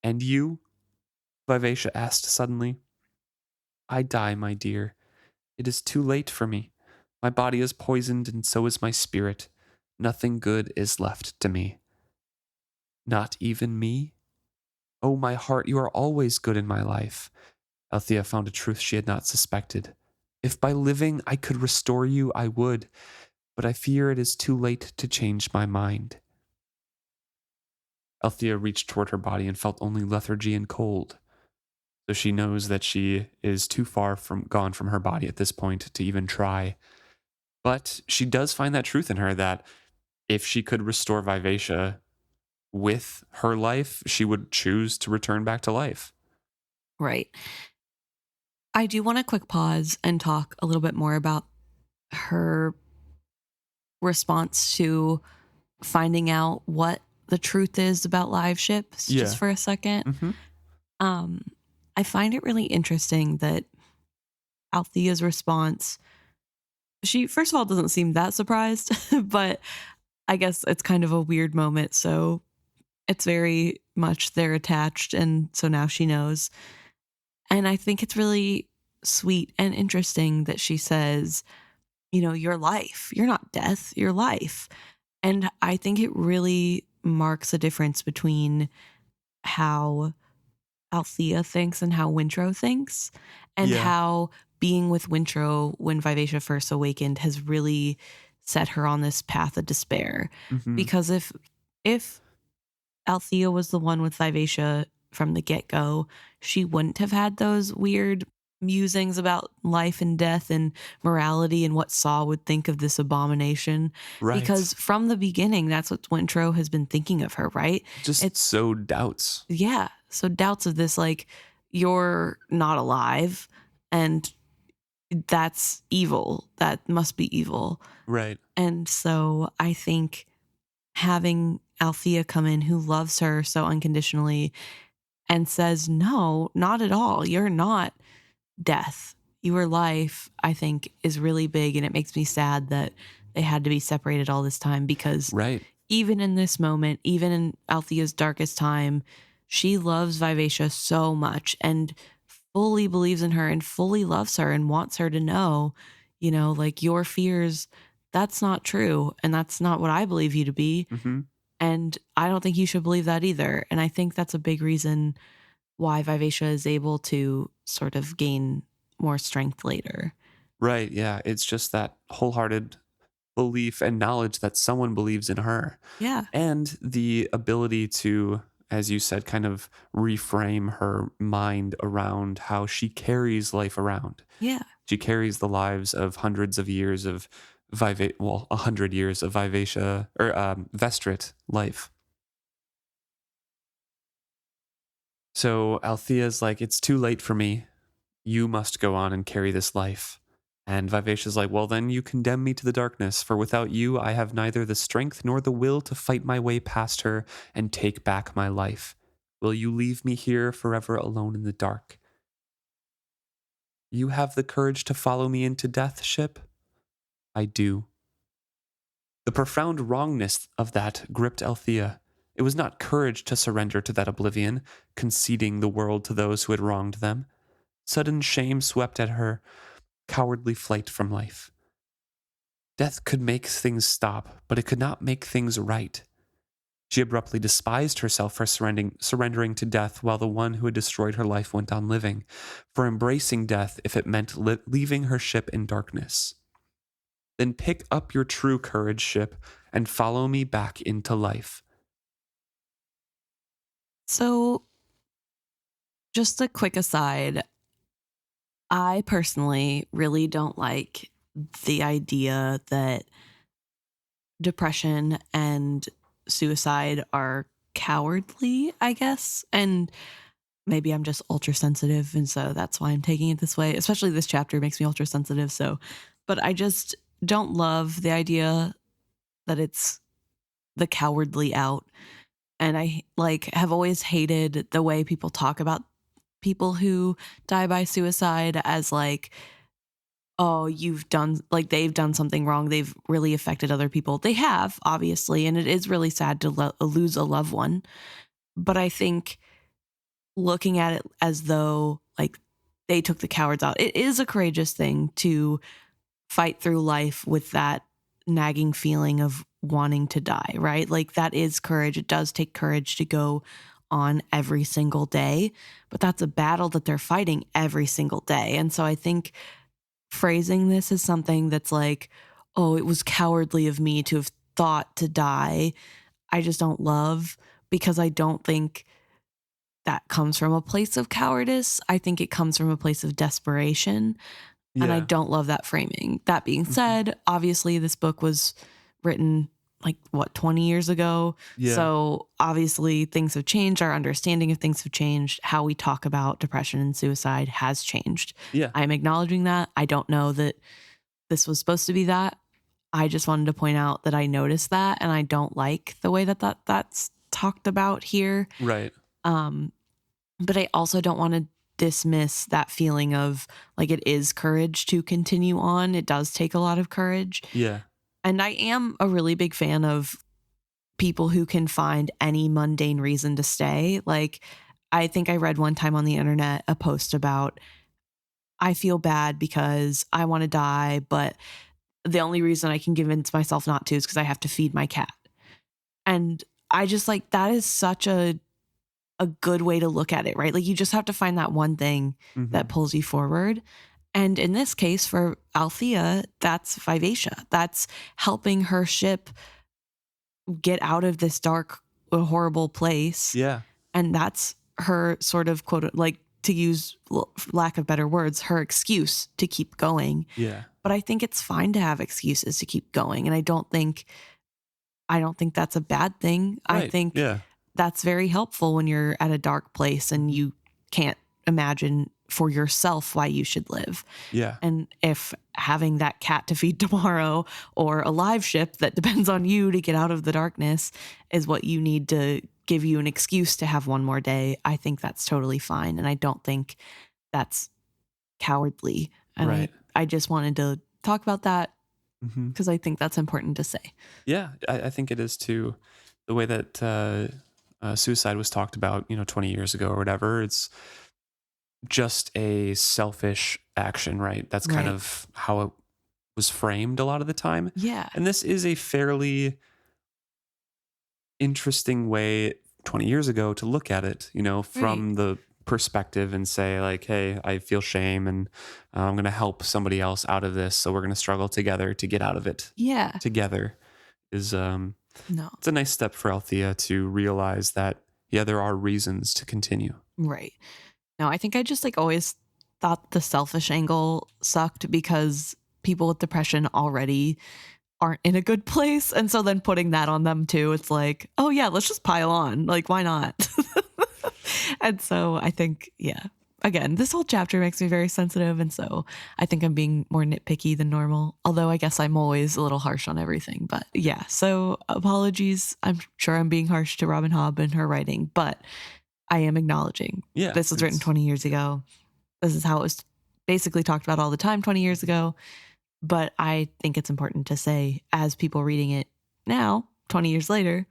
And you? Vivacia asked suddenly. I die, my dear. It is too late for me. My body is poisoned, and so is my spirit. Nothing good is left to me. Not even me? Oh, my heart, you are always good in my life. Althea found a truth she had not suspected. If by living I could restore you, I would, but I fear it is too late to change my mind. Althea reached toward her body and felt only lethargy and cold. So she knows that she is too far gone from her body at this point to even try. But she does find that truth in her that if she could restore Vivacia with her life, she would choose to return back to life. Right. I do want a quick pause and talk a little bit more about her response to finding out what the truth is about live ships just Yeah. for a second. Hmm. Um, I find it really interesting that Althea's response, she first of all doesn't seem that surprised, but I guess it's kind of a weird moment. So it's very much they're attached. And so now she knows. And I think it's really sweet and interesting that she says, your life, you're not death, your life. And I think it really marks a difference between how Althea thinks and how Wintrow thinks, and Yeah. how being with Wintrow when Vivacia first awakened has really set her on this path of despair. Hmm. Because if Althea was the one with Vivacia from the get-go, she wouldn't have had those weird musings about life and death and morality and what Saw would think of this abomination. Right. Because from the beginning, that's what Wintrow has been thinking of her, right? Just It's, so doubts. yeah. So doubts of this, like, you're not alive and that's evil. That must be evil. Right. And so I think having Althea come in who loves her so unconditionally and says, no, not at all. You're not death. You are life, I think is really big. And it makes me sad that they had to be separated all this time, because Right. even in this moment, even in Althea's darkest time, she loves Vivacia so much and fully believes in her and fully loves her and wants her to know, like, your fears, that's not true. And that's not what I believe you to be. Hmm. And I don't think you should believe that either. And I think that's a big reason why Vivacia is able to sort of gain more strength later. Right. Yeah. It's just that wholehearted belief and knowledge that someone believes in her, Yeah. and the ability to, as you said, kind of reframe her mind around how she carries life around. Yeah. She carries the lives of hundreds of years of 100 years of Vivacia or Vestrit life. So Althea's like, it's too late for me. You must go on and carry this life. And Vivacia's like, well, then you condemn me to the darkness, for without you, I have neither the strength nor the will to fight my way past her and take back my life. Will you leave me here forever alone in the dark? You have the courage to follow me into death, ship? I do. The profound wrongness of that gripped Althea. It was not courage to surrender to that oblivion, conceding the world to those who had wronged them. Sudden shame swept at her, cowardly flight from life. Death could make things stop, but it could not make things right. She abruptly despised herself for surrendering to death while the one who had destroyed her life went on living, for embracing death if it meant leaving her ship in darkness. Then pick up your true courage, ship, and follow me back into life. So, just a quick aside, I personally really don't like the idea that depression and suicide are cowardly, I guess. And maybe I'm just ultra sensitive. And so that's why I'm taking it this way. Especially this chapter makes me ultra sensitive. So, but I just don't love the idea that it's the cowardly out. And I have always hated the way people talk about people who die by suicide as like, oh, they've done something wrong. They've really affected other people. They have, obviously. And it is really sad to lose a loved one. But I think looking at it as though like they took the cowards out, it is a courageous thing to fight through life with that nagging feeling of wanting to die, right? Like that is courage. It does take courage to go on every single day, but that's a battle that they're fighting every single day. And so I think phrasing this as something that's like, oh, it was cowardly of me to have thought to die, I just don't love, because I don't think that comes from a place of cowardice. I think it comes from a place of desperation. And I Yeah. don't love that framing. That being Mhm. said, obviously this book was written 20 years ago. Yeah. So obviously things have changed. Our understanding of things have changed. How we talk about depression and suicide has changed. Yeah. I'm acknowledging that. I don't know that this was supposed to be that. I just wanted to point out that I noticed that, and I don't like the way that's talked about here. Right. Um, but I also don't want to dismiss that feeling of like it is courage to continue on. It does take a lot of courage. Yeah. And I am a really big fan of people who can find any mundane reason to stay. Like, I think I read one time on the internet a post about, I feel bad because I want to die, but the only reason I can convince myself not to is because I have to feed my cat. And I just like that is such a good way to look at it, right? Like you just have to find that one thing that Hmm. pulls you forward. And in this case for Althea, that's Vivacia. That's helping her ship get out of this dark, horrible place. Yeah. And that's her sort of quote, like to use lack of better words, her excuse to keep going. Yeah. But I think it's fine to have excuses to keep going. And I don't think that's a bad thing. I Right. think Yeah. that's very helpful when you're at a dark place and you can't imagine for yourself why you should live. Yeah. And if having that cat to feed tomorrow or a live ship that depends on you to get out of the darkness is what you need to give you an excuse to have one more day, I think that's totally fine. And I don't think that's cowardly. And I, Right. I just wanted to talk about that Hmm. because I think that's important to say. Yeah, I think it is too. The way that suicide was talked about, 20 years ago or whatever, it's just a selfish action, right? That's kind Right. of how it was framed a lot of the time. Yeah. And this is a fairly interesting way 20 years ago to look at it, Right. from the perspective and say, like, hey, I feel shame and I'm going to help somebody else out of this. So we're going to struggle together to get out of it Yeah. together is No. it's a nice step for Althea to realize that, yeah, there are reasons to continue. Right. No, I think I just like always thought the selfish angle sucked because people with depression already aren't in a good place. And so then putting that on them too, it's like, oh yeah, let's just pile on. Like, why not? And so I think, yeah, again, this whole chapter makes me very sensitive. And so I think I'm being more nitpicky than normal. Although I guess I'm always a little harsh on everything. But yeah, so apologies. I'm sure I'm being harsh to Robin Hobb and her writing, but I am acknowledging Yeah, this was written it's 20 years ago. This is how it was basically talked about all the time 20 years ago. But I think it's important to say, as people reading it now, 20 years later,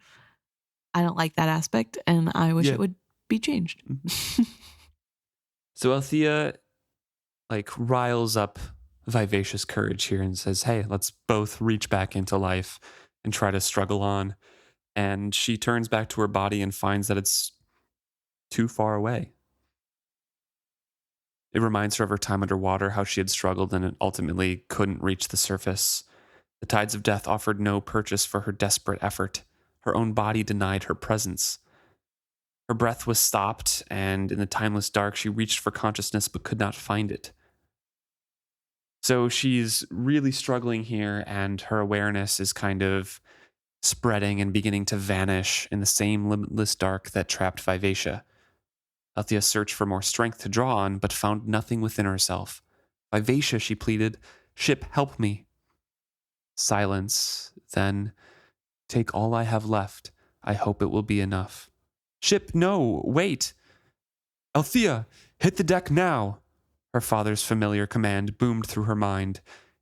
I don't like that aspect and I wish yeah. it would be changed. Mhm. So Althea like riles up Vivacious courage here and says, hey, let's both reach back into life and try to struggle on. And she turns back to her body and finds that it's too far away. It reminds her of her time underwater, how she had struggled and ultimately couldn't reach the surface. The tides of death offered no purchase for her desperate effort. Her own body denied her presence. Her breath was stopped, and in the timeless dark, she reached for consciousness but could not find it. So she's really struggling here, and her awareness is kind of spreading and beginning to vanish in the same limitless dark that trapped Vivacia. Althea searched for more strength to draw on, but found nothing within herself. Vivacia, she pleaded, ship, help me. Silence, then, take all I have left. I hope it will be enough. Ship, no, wait. Althea, hit the deck now. Her father's familiar command boomed through her mind.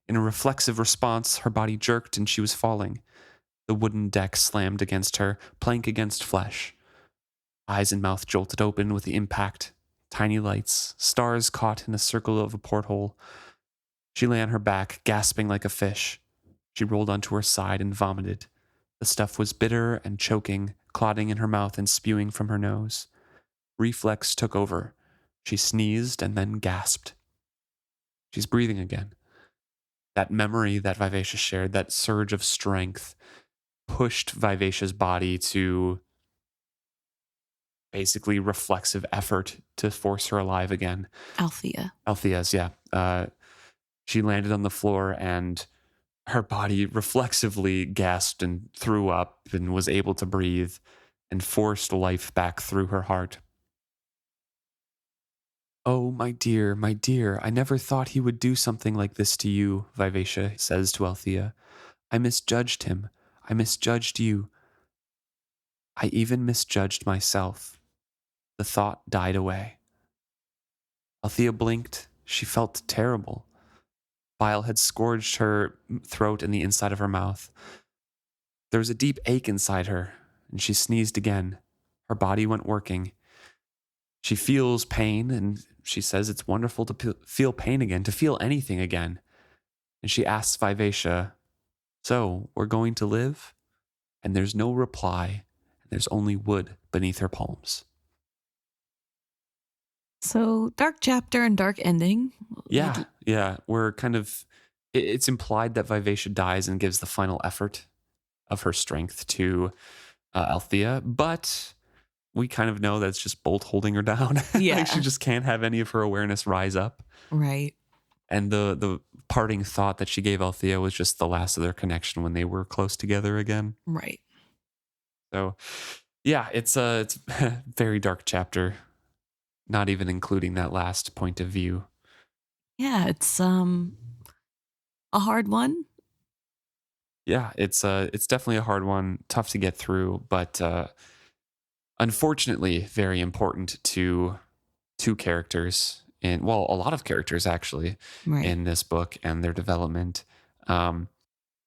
In a reflexive response, her body jerked and she was falling. The wooden deck slammed against her, plank against flesh. Eyes and mouth jolted open with the impact. Tiny lights, stars caught in a circle of a porthole. She lay on her back, gasping like a fish. She rolled onto her side and vomited. The stuff was bitter and choking, clotting in her mouth and spewing from her nose. Reflex took over. She sneezed and then gasped. She's breathing again. That memory that Vivacia shared, that surge of strength, pushed Vivacia's body to basically reflexive effort to force her alive again. Althea. Althea's, yeah. She landed on the floor and her body reflexively gasped and threw up and was able to breathe and forced life back through her heart. Oh, my dear, I never thought he would do something like this to you, Vivacia says to Althea. I misjudged him. I misjudged you. I even misjudged myself. The thought died away. Althea blinked. She felt terrible. Bile had scourged her throat and the inside of her mouth. There was a deep ache inside her, and she sneezed again. Her body went working. She feels pain, and she says it's wonderful to feel pain again, to feel anything again. And she asks Vivacia, "So, we're going to live?" And there's no reply, and there's only wood beneath her palms. So, dark chapter and dark ending. Yeah. We're kind of, it's implied that Vivacia dies and gives the final effort of her strength to Althea, but we kind of know that it's just Bolt holding her down. Yeah. Like she just can't have any of her awareness rise up. Right. And the parting thought that she gave Althea was just the last of their connection when they were close together again. Right. So, yeah, it's a very dark chapter. Not even including that last point of view. Yeah, it's a hard one. Yeah, it's definitely a hard one, tough to get through, but unfortunately very important to two characters a lot of characters actually Right. in this book and their development.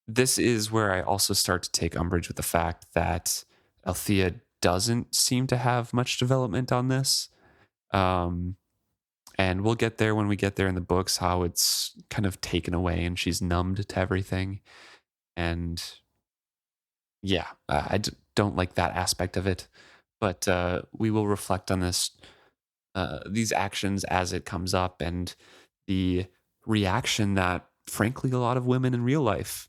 This is where I also start to take umbrage with the fact that Althea doesn't seem to have much development on this. And we'll get there when we get there in the books, how it's kind of taken away and she's numbed to everything. And yeah, don't like that aspect of it. But we will reflect on these actions as it comes up and the reaction that, frankly, a lot of women in real life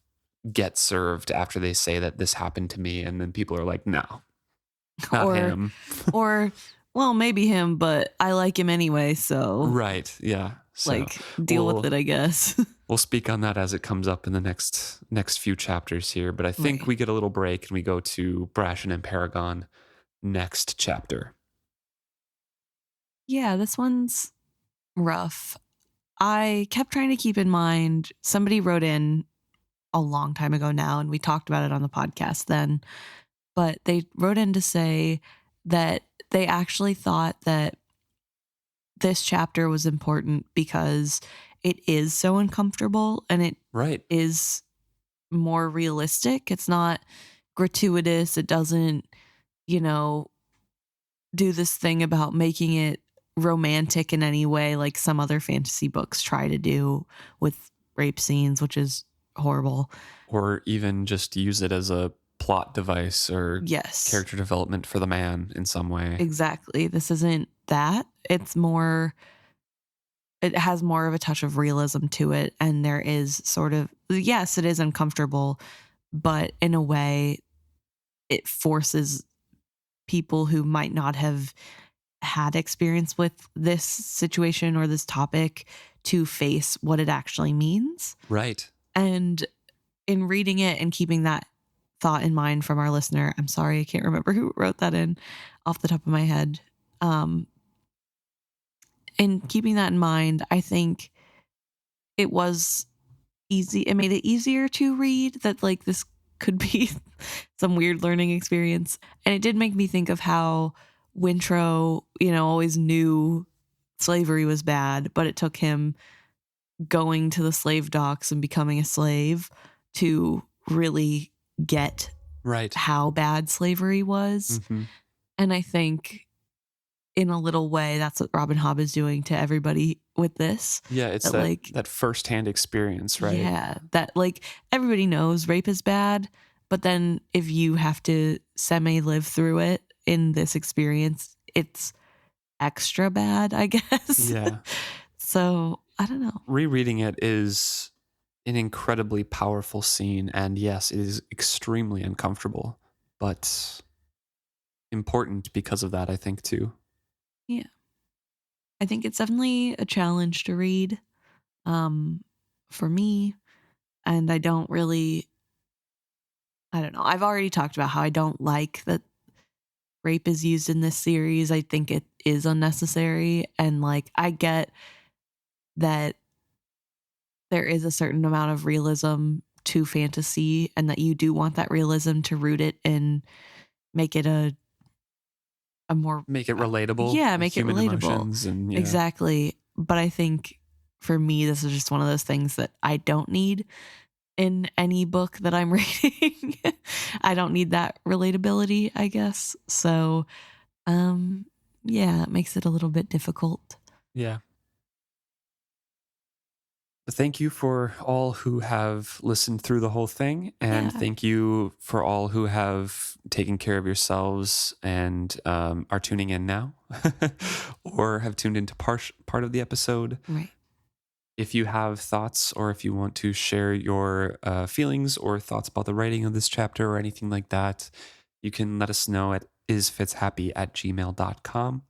get served after they say that this happened to me. And then people are like, no, not him. Or, well, maybe him, but I like him anyway. So, Right. Yeah. So deal with it, I guess. We'll speak on that as it comes up in the next few chapters here. But I think we get a little break and we go to Brashen and Paragon next chapter. Yeah, this one's rough. I kept trying to keep in mind, somebody wrote in a long time ago now, and we talked about it on the podcast then, but they wrote in to say that they actually thought that this chapter was important because it is so uncomfortable and it is more realistic. It's not gratuitous. It doesn't, do this thing about making it romantic in any way like some other fantasy books try to do with rape scenes, which is horrible. Or even just use it as a plot device or character development for the man in some way. Exactly. This isn't that. It has more of a touch of realism to it. And there is sort of, yes, it is uncomfortable, but in a way it forces people who might not have had experience with this situation or this topic to face what it actually means. Right. And in reading it and keeping that thought in mind from our listener, I'm sorry, I can't remember who wrote that in off the top of my head. And keeping that in mind, I think it was easy. It made it easier to read that this could be some weird learning experience. And it did make me think of how Wintrow, always knew slavery was bad, but it took him going to the slave docks and becoming a slave to really get how bad slavery was. Mm-hmm. And I think in a little way, that's what Robin Hobb is doing to everybody with this. Yeah, it's that firsthand experience, right? Yeah, that everybody knows rape is bad, but then if you have to semi-live through it in this experience, it's extra bad, I guess. Yeah. So, I don't know. Rereading it is an incredibly powerful scene, and yes, it is extremely uncomfortable, but important because of that, I think, too. Yeah. I think it's definitely a challenge to read for me. And I don't know. I've already talked about how I don't like that rape is used in this series. I think it is unnecessary. And I get that there is a certain amount of realism too fantasy and that you do want that realism to root it and make it a more Make it relatable, yeah, like make it human relatable. emotions, and yeah. Exactly. But I think for me, this is just one of those things that I don't need in any book that I'm reading. I don't need that relatability, I guess. So, yeah, it makes it a little bit difficult. Yeah. Thank you for all who have listened through the whole thing, and Yeah, thank you for all who have taken care of yourselves and are tuning in now, or have tuned into part of the episode. right. If you have thoughts, or if you want to share your feelings or thoughts about the writing of this chapter or anything like that, you can let us know at isfitzhappy@gmail.com.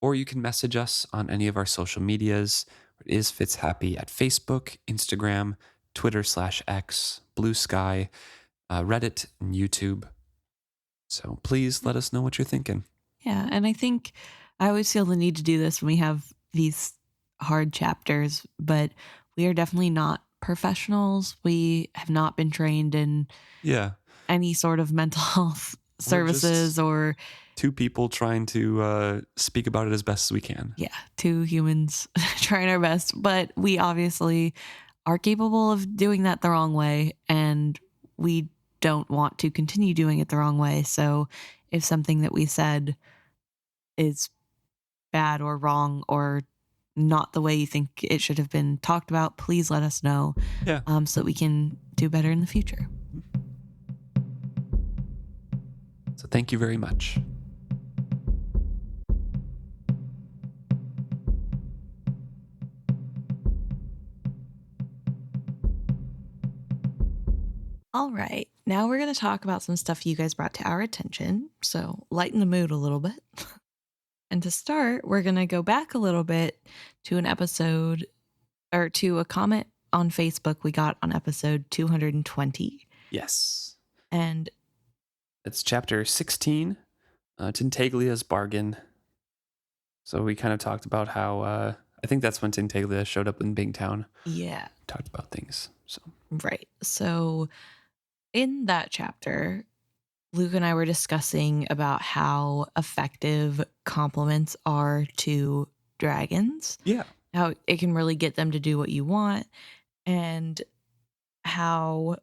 Or you can message us on any of our social medias. It is Fitzhappy at Facebook, Instagram, Twitter/X, Blue Sky, Reddit, and YouTube. So please let us know what you're thinking. Yeah, and I think I always feel the need to do this when we have these hard chapters, but we are definitely not professionals. We have not been trained in Yeah. any sort of mental health We're just services or two people trying to speak about it as best as we can. yeah, two humans trying our best, but we obviously are capable of doing that the wrong way, and we don't want to continue doing it the wrong way. So if something that we said is bad or wrong or not the way you think it should have been talked about, please let us know Yeah. so that we can do better in the future. So thank you very much. All right, now we're going to talk about some stuff you guys brought to our attention. So lighten the mood a little bit. And to start, we're going to go back a little bit to an episode or to a comment on Facebook we got on episode 220. Yes. And It's chapter 16, Tintaglia's Bargain. So we kind of talked about how, I think that's when Tintaglia showed up in Bingtown. yeah, Talked about things. So right. So in that chapter, Luke and I were discussing about how effective compliments are to dragons, yeah. how it can really get them to do what you want, and how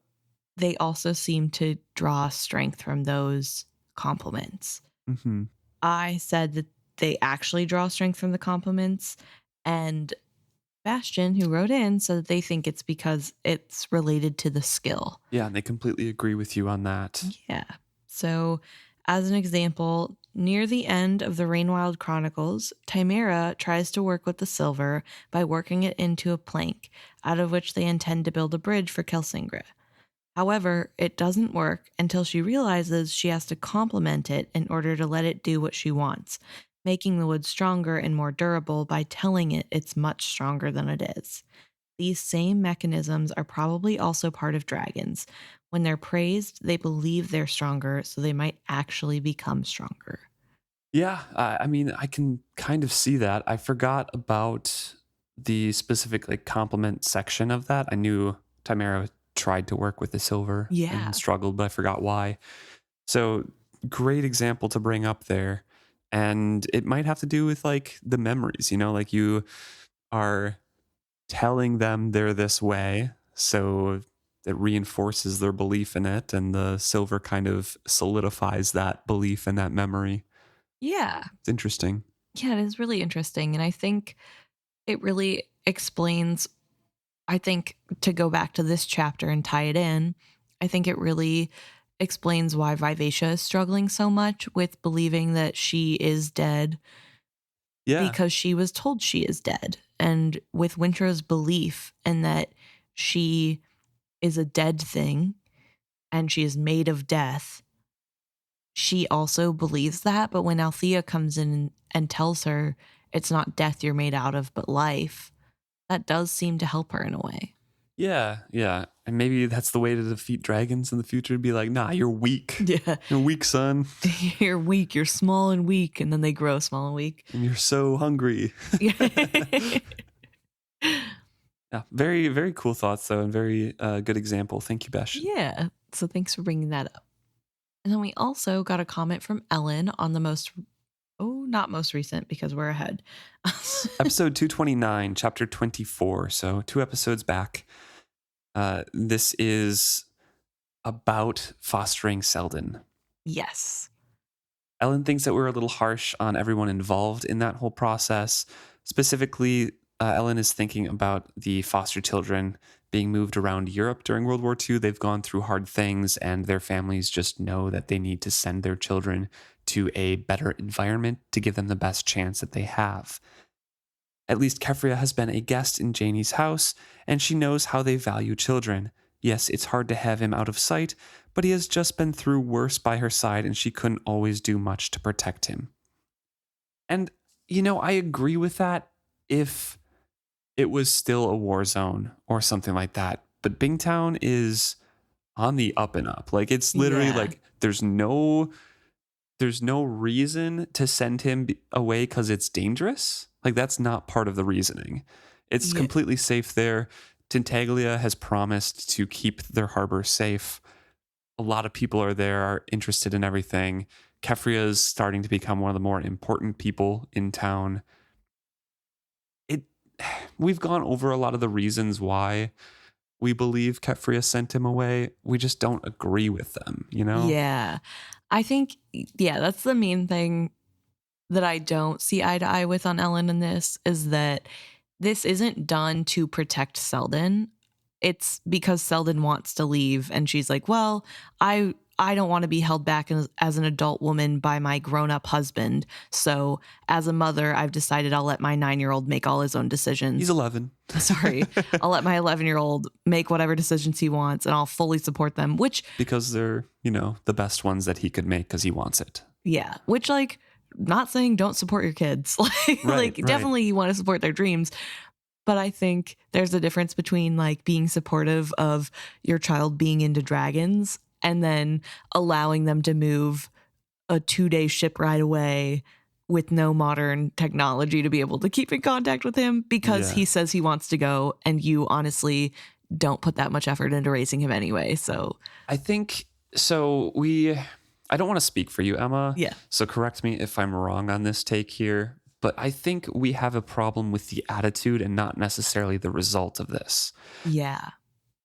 they also seem to draw strength from those compliments. Mm-hmm. I said that they actually draw strength from the compliments, and Bastion, who wrote in, said that they think it's because it's related to the skill. Yeah, and they completely agree with you on that. Yeah. So, as an example, near the end of the Rainwild Chronicles, Chimera tries to work with the silver by working it into a plank, out of which they intend to build a bridge for Kelsingra. However, it doesn't work until she realizes she has to complement it in order to let it do what she wants, making the wood stronger and more durable by telling it it's much stronger than it is. These same mechanisms are probably also part of dragons. When they're praised, they believe they're stronger, so they might actually become stronger. Yeah, I mean, I can kind of see that. I forgot about the specific like compliment section of that. I knew Chimera tried to work with the silver Yeah. and struggled, but I forgot why. So great example to bring up there. And it might have to do with like the memories, you know, like you are telling them they're this way, so it reinforces their belief in it, and the silver kind of solidifies that belief and that memory. Yeah. It's interesting. Yeah, it is really interesting. And I think it really explains, I think, to go back to this chapter and tie it in, I think it really explains why Vivacia is struggling so much with believing that she is dead. Yeah. Because she was told she is dead. And with Wintrow's belief in that she is a dead thing and she is made of death, she also believes that. But when Althea comes in and tells her it's not death you're made out of, but life, that does seem to help her in a way. Yeah, yeah. And maybe that's the way to defeat dragons in the future. Be like, nah, you're weak. Yeah. You're weak, son. You're weak. You're small and weak. And then they grow small and weak. And you're so hungry. Yeah, very, very cool thoughts, though, and very good example. Thank you, Besh. Yeah. So thanks for bringing that up. And then we also got a comment from Ellen on the not most recent because we're ahead. Episode 229, chapter 24. So 2 episodes back. This is about fostering Selden. Yes. Ellen thinks that we're a little harsh on everyone involved in that whole process. Specifically, Ellen is thinking about the foster children being moved around Europe during World War II. They've gone through hard things, and their families just know that they need to send their children to a better environment to give them the best chance that they have. At least Keffria has been a guest in Janie's house, and she knows how they value children. Yes, it's hard to have him out of sight, but he has just been through worse by her side, and she couldn't always do much to protect him. And, I agree with that if it was still a war zone or something like that. But Bingtown is on the up and up. Like, it's literally like there's no reason to send him away because it's dangerous. Like, that's not part of the reasoning. It's completely safe there. Tintaglia has promised to keep their harbor safe. A lot of people are there, are interested in everything. Keffria is starting to become one of the more important people in town. We've gone over a lot of the reasons why we believe Keffria sent him away. We just don't agree with them, Yeah. I think, that's the main thing that I don't see eye to eye with on Ellen in this, is that this isn't done to protect Selden. It's because Selden wants to leave, and she's like, well, I don't want to be held back as an adult woman by my grown-up husband. So as a mother, I've decided I'll let my 9-year-old make all his own decisions. He's 11. Sorry. I'll let my 11-year-old make whatever decisions he wants, and I'll fully support them, which... Because they're, the best ones that he could make because he wants it. Yeah. Which, not saying don't support your kids. Right. Definitely you want to support their dreams. But I think there's a difference between being supportive of your child being into dragons and then allowing them to move a 2-day ship ride away with no modern technology to be able to keep in contact with him because he says he wants to go, and you honestly don't put that much effort into raising him anyway. So I think I don't want to speak for you, Emma. Yeah. So correct me if I'm wrong on this take here, but I think we have a problem with the attitude and not necessarily the result of this. Yeah.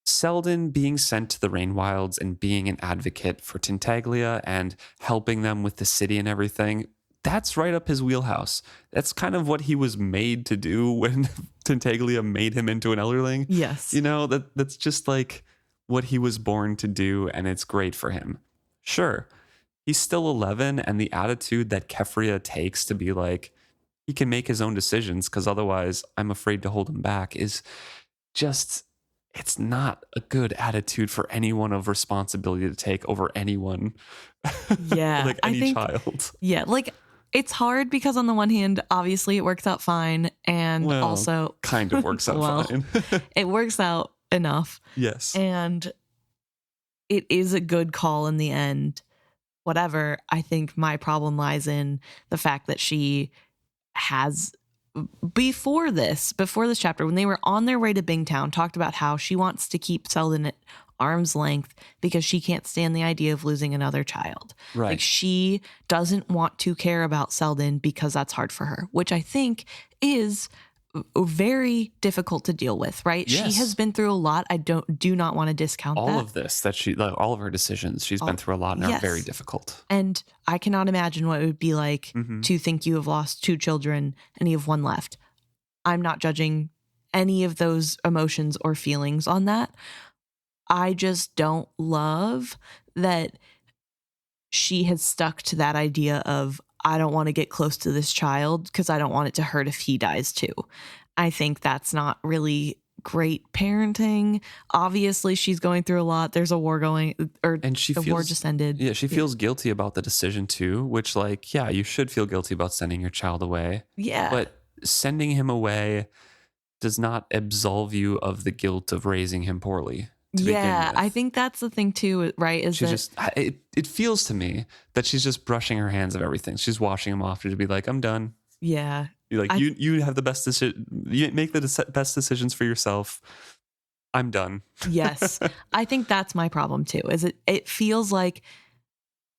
Selden being sent to the Rainwilds and being an advocate for Tintaglia and helping them with the city and everything, that's right up his wheelhouse. That's kind of what he was made to do when Tintaglia made him into an Elderling. Yes. That's just like what he was born to do, and it's great for him. Sure, he's still 11, and the attitude that Keffria takes to be like, he can make his own decisions because otherwise I'm afraid to hold him back is just... It's not a good attitude for anyone of responsibility to take over anyone. Yeah. Like any child. Yeah. It's hard because on the one hand, obviously it works out fine. And also kind of works out fine. It works out enough. Yes. And it is a good call in the end. Whatever. I think my problem lies in the fact that she has... Before this chapter, when they were on their way to Bingtown, talked about how she wants to keep Selden at arm's length because she can't stand the idea of losing another child. Right. She doesn't want to care about Selden because that's hard for her, which I think is very difficult to deal with, right? Yes. She has been through a lot. I do not want to discount all that. of this, that she, like, all of her decisions, she's been through a lot and are very difficult. And I cannot imagine what it would be like to think you have lost 2 children and you have 1 left. I'm not judging any of those emotions or feelings on that. I just don't love that she has stuck to that idea of, I don't want to get close to this child because I don't want it to hurt if he dies too. I think that's not really great parenting. Obviously, she's going through a lot. There's a war going, war just ended. Yeah, she feels guilty about the decision too, which, you should feel guilty about sending your child away. Yeah. But sending him away does not absolve you of the guilt of raising him poorly. Yeah, I think that's the thing too, right? It feels to me that she's just brushing her hands of everything. She's washing him off to be like, I'm done. Yeah. You're like, I you have the best decision. You make the best decisions for yourself. I'm done. yes. I think that's my problem too. Is it feels like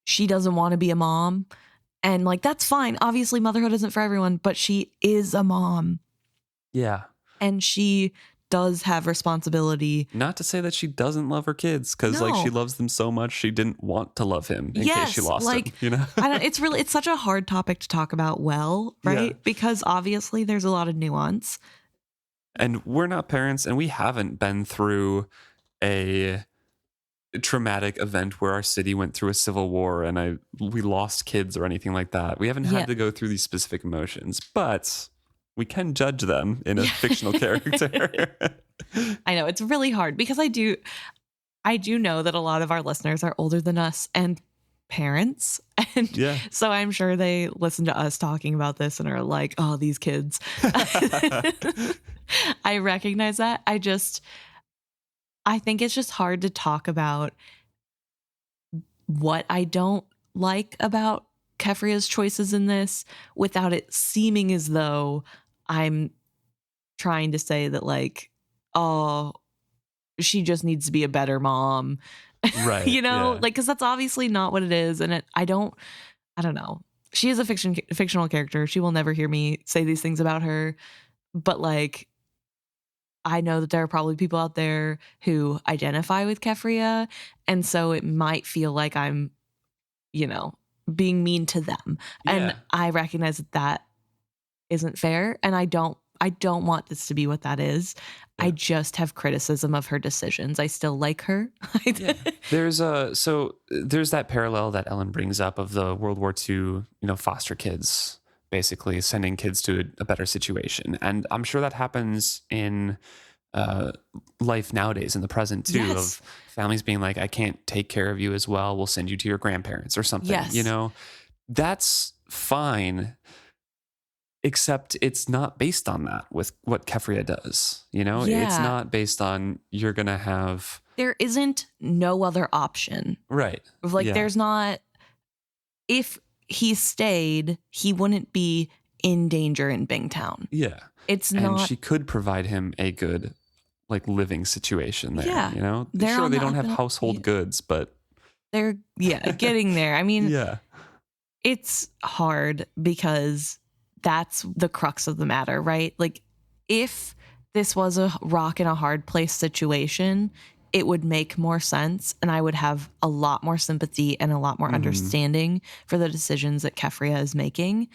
she doesn't want to be a mom, and like that's fine. Obviously motherhood isn't for everyone, but she is a mom Yeah. and she does have responsibility. Not to say that she doesn't love her kids, because like she No. loves them so much she didn't want to love him in case she Yes, lost like him, you know? it's such a hard topic to talk about well, right? Yeah. Because obviously there's a lot of nuance. And we're not parents, and we haven't been through a traumatic event where our city went through a civil war and we lost kids or anything like that. We haven't Yeah. had to go through these specific emotions, but we can judge them in a fictional character. I know it's really hard because I do know that a lot of our listeners are older than us and parents. And Yeah. so I'm sure they listen to us talking about this and are like, oh, these kids. I recognize that. I think it's just hard to talk about what I don't like about Keffria's choices in this without it seeming as though I'm trying to say that like, oh, she just needs to be a better mom. Right. You know, yeah. like, because that's obviously not what it is. And I don't know. She is a fictional character. She will never hear me say these things about her. But like, I know that there are probably people out there who identify with Keffria. And so it might feel like I'm, you know, being mean to them. And Yeah. I recognize that that isn't fair. And I don't want this to be what that is. Yeah. I just have criticism of her decisions. I still like her. Yeah. There's that parallel that Ellen brings up of the World War II, foster kids, basically sending kids to a better situation. And I'm sure that happens in life nowadays, in the present too, Yes. of families being like, I can't take care of you as well, we'll send you to your grandparents or something. Yes. That's fine, except it's not based on that with what Keffria does. It's Yeah. not based on you're gonna have There isn't no other option. right. Like Yeah. there's not, if he stayed, he wouldn't be in danger in Bingtown. Yeah. It's And not. she could provide him a good living situation there. Yeah. They're Sure, on they the don't up have and up. household Yeah. goods, but They're getting there. I mean, yeah. it's hard because that's the crux of the matter, right? Like if this was a rock in a hard place situation, it would make more sense and I would have a lot more sympathy and a lot more understanding for the decisions that Keffria is making.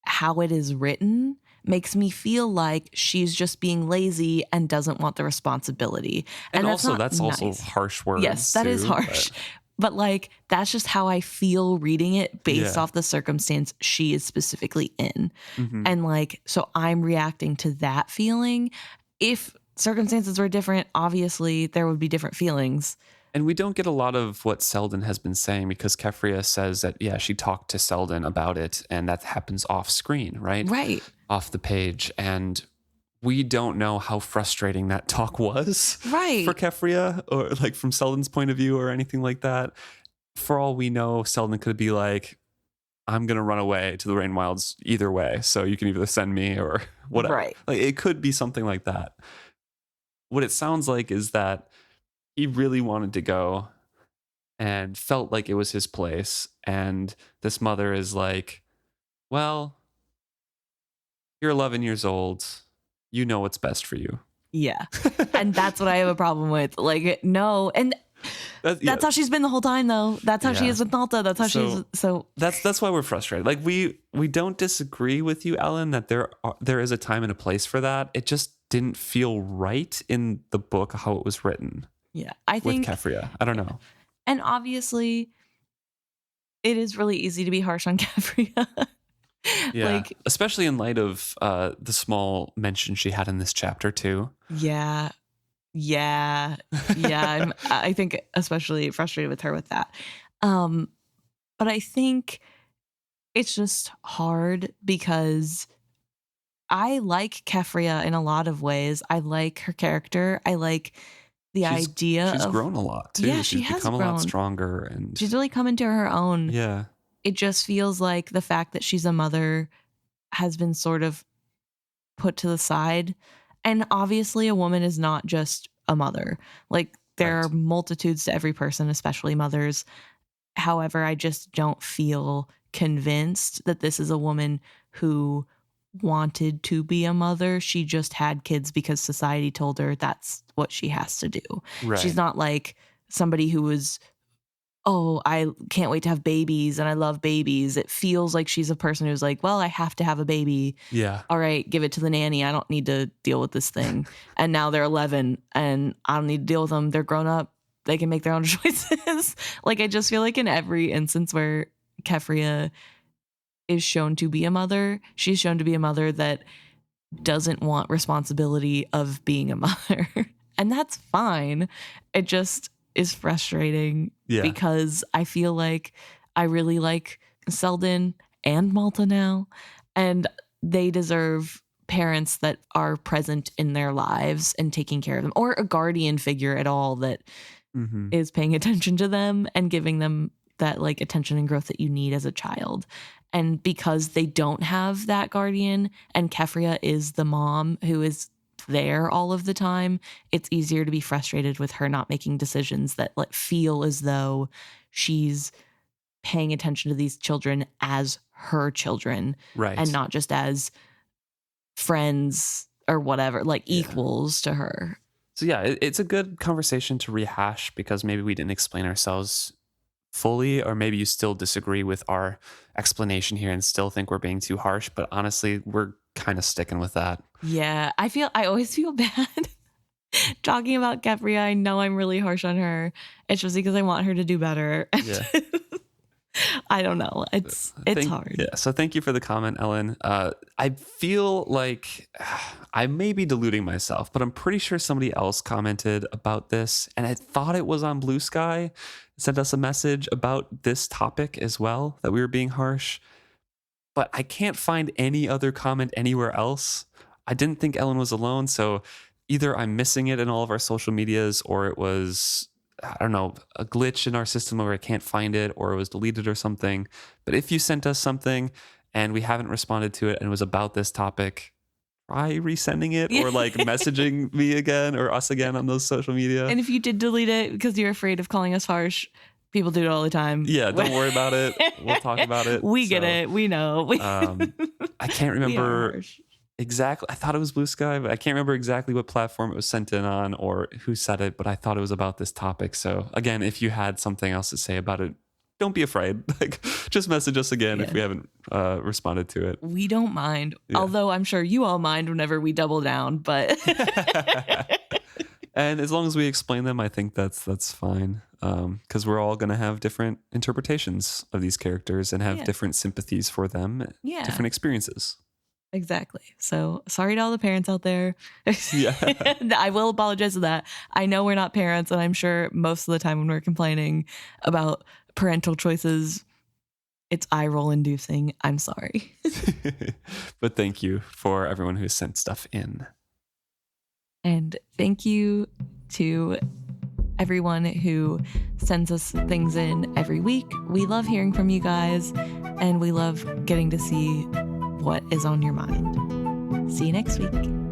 How it is written makes me feel like she's just being lazy and doesn't want the responsibility. And also that's also nice. harsh words. Yes, that is too, harsh. But like, that's just how I feel reading it based Yeah. off the circumstance she is specifically in. Mhm. And like, so I'm reacting to that feeling. If circumstances were different, obviously there would be different feelings. And we don't get a lot of what Selden has been saying, because Keffria says that, yeah, she talked to Selden about it, and that happens off screen, right? Right. Off the page. And we don't know how frustrating that talk was Right. for Keffria, or like from Selden's point of view or anything like that. For all we know, Selden could be like, I'm going to run away to the Rain Wilds either way. So you can either send me or whatever. Right. Like it could be something like that. What it sounds like is that he really wanted to go and felt like it was his place. And this mother is like, well, you're 11 years old. You know what's best for you. Yeah. And that's what I have a problem with. Like, no. And that's how she's been the whole time, though. That's how she is with Nalta. That's how she's. So that's why we're frustrated. Like we don't disagree with you, Ellen, that there is a time and a place for that. It just didn't feel right in the book how it was written. Yeah, I think with Keffria. I don't know. And obviously, it is really easy to be harsh on Keffria. Yeah, like, especially in light of the small mention she had in this chapter too. Yeah. I think especially frustrated with her with that. But I think it's just hard because I like Keffria in a lot of ways. I like her character. I like the idea. She's grown a lot too. Yeah, she's has become grown. a lot stronger, and she's really come into her own. Yeah. It just feels like the fact that she's a mother has been sort of put to the side. And obviously a woman is not just a mother. Like there are Right. multitudes to every person, especially mothers. However, I just don't feel convinced that this is a woman who wanted to be a mother. She just had kids because society told her that's what she has to do. She's Right. not like somebody who was, oh, I can't wait to have babies and I love babies. It feels like she's a person who's like, well, I have to have a baby. Yeah. All right, give it to the nanny. I don't need to deal with this thing. And now they're 11 and I don't need to deal with them. They're grown up. They can make their own choices. Like, I just feel like in every instance where Keffria is shown to be a mother, she's shown to be a mother that doesn't want responsibility of being a mother. And that's fine. It just is frustrating because I feel like I really like Selden and Malta now, and they deserve parents that are present in their lives and taking care of them, or a guardian figure at all that is paying attention to them and giving them that like attention and growth that you need as a child. And because they don't have that guardian and Keffria is the mom who is there all of the time, it's easier to be frustrated with her not making decisions that like feel as though she's paying attention to these children as her children, Right. and not just as friends or whatever, like equals to her. So yeah, it's a good conversation to rehash because maybe we didn't explain ourselves fully, or maybe you still disagree with our explanation here and still think we're being too harsh. But honestly, we're kind of sticking with that. Yeah, I always feel bad talking about Keffria. I know I'm really harsh on her. It's just because I want her to do better. Yeah. I don't know. It's hard. Yeah. So thank you for the comment, Ellen. I feel like I may be deluding myself, but I'm pretty sure somebody else commented about this, and I thought it was on Blue Sky, sent us a message about this topic as well, that we were being harsh. But I can't find any other comment anywhere else. I didn't think Ellen was alone, so either I'm missing it in all of our social medias, or it was, I don't know, a glitch in our system where I can't find it, or it was deleted or something. But if you sent us something and we haven't responded to it and it was about this topic, try resending it or like messaging me again or us again on those social media. And if you did delete it because you're afraid of calling us harsh, people do it all the time. Yeah, don't worry about it. We'll talk about it. We get it. We know. I can't remember exactly. I thought it was Blue Sky, but I can't remember exactly what platform it was sent in on or who said it, but I thought it was about this topic. So again, if you had something else to say about it, don't be afraid. Like, just message us again if we haven't responded to it. We don't mind. Yeah. Although I'm sure you all mind whenever we double down, but and as long as we explain them, I think that's fine. Because we're all going to have different interpretations of these characters and have different sympathies for them, different experiences. Exactly. So sorry to all the parents out there. I will apologize for that. I know we're not parents, and I'm sure most of the time when we're complaining about parental choices, it's eye roll inducing. I'm sorry. But thank you for everyone who sent stuff in. And thank you to everyone who sends us things in every week. We love hearing from you guys, and we love getting to see what is on your mind. See you next week.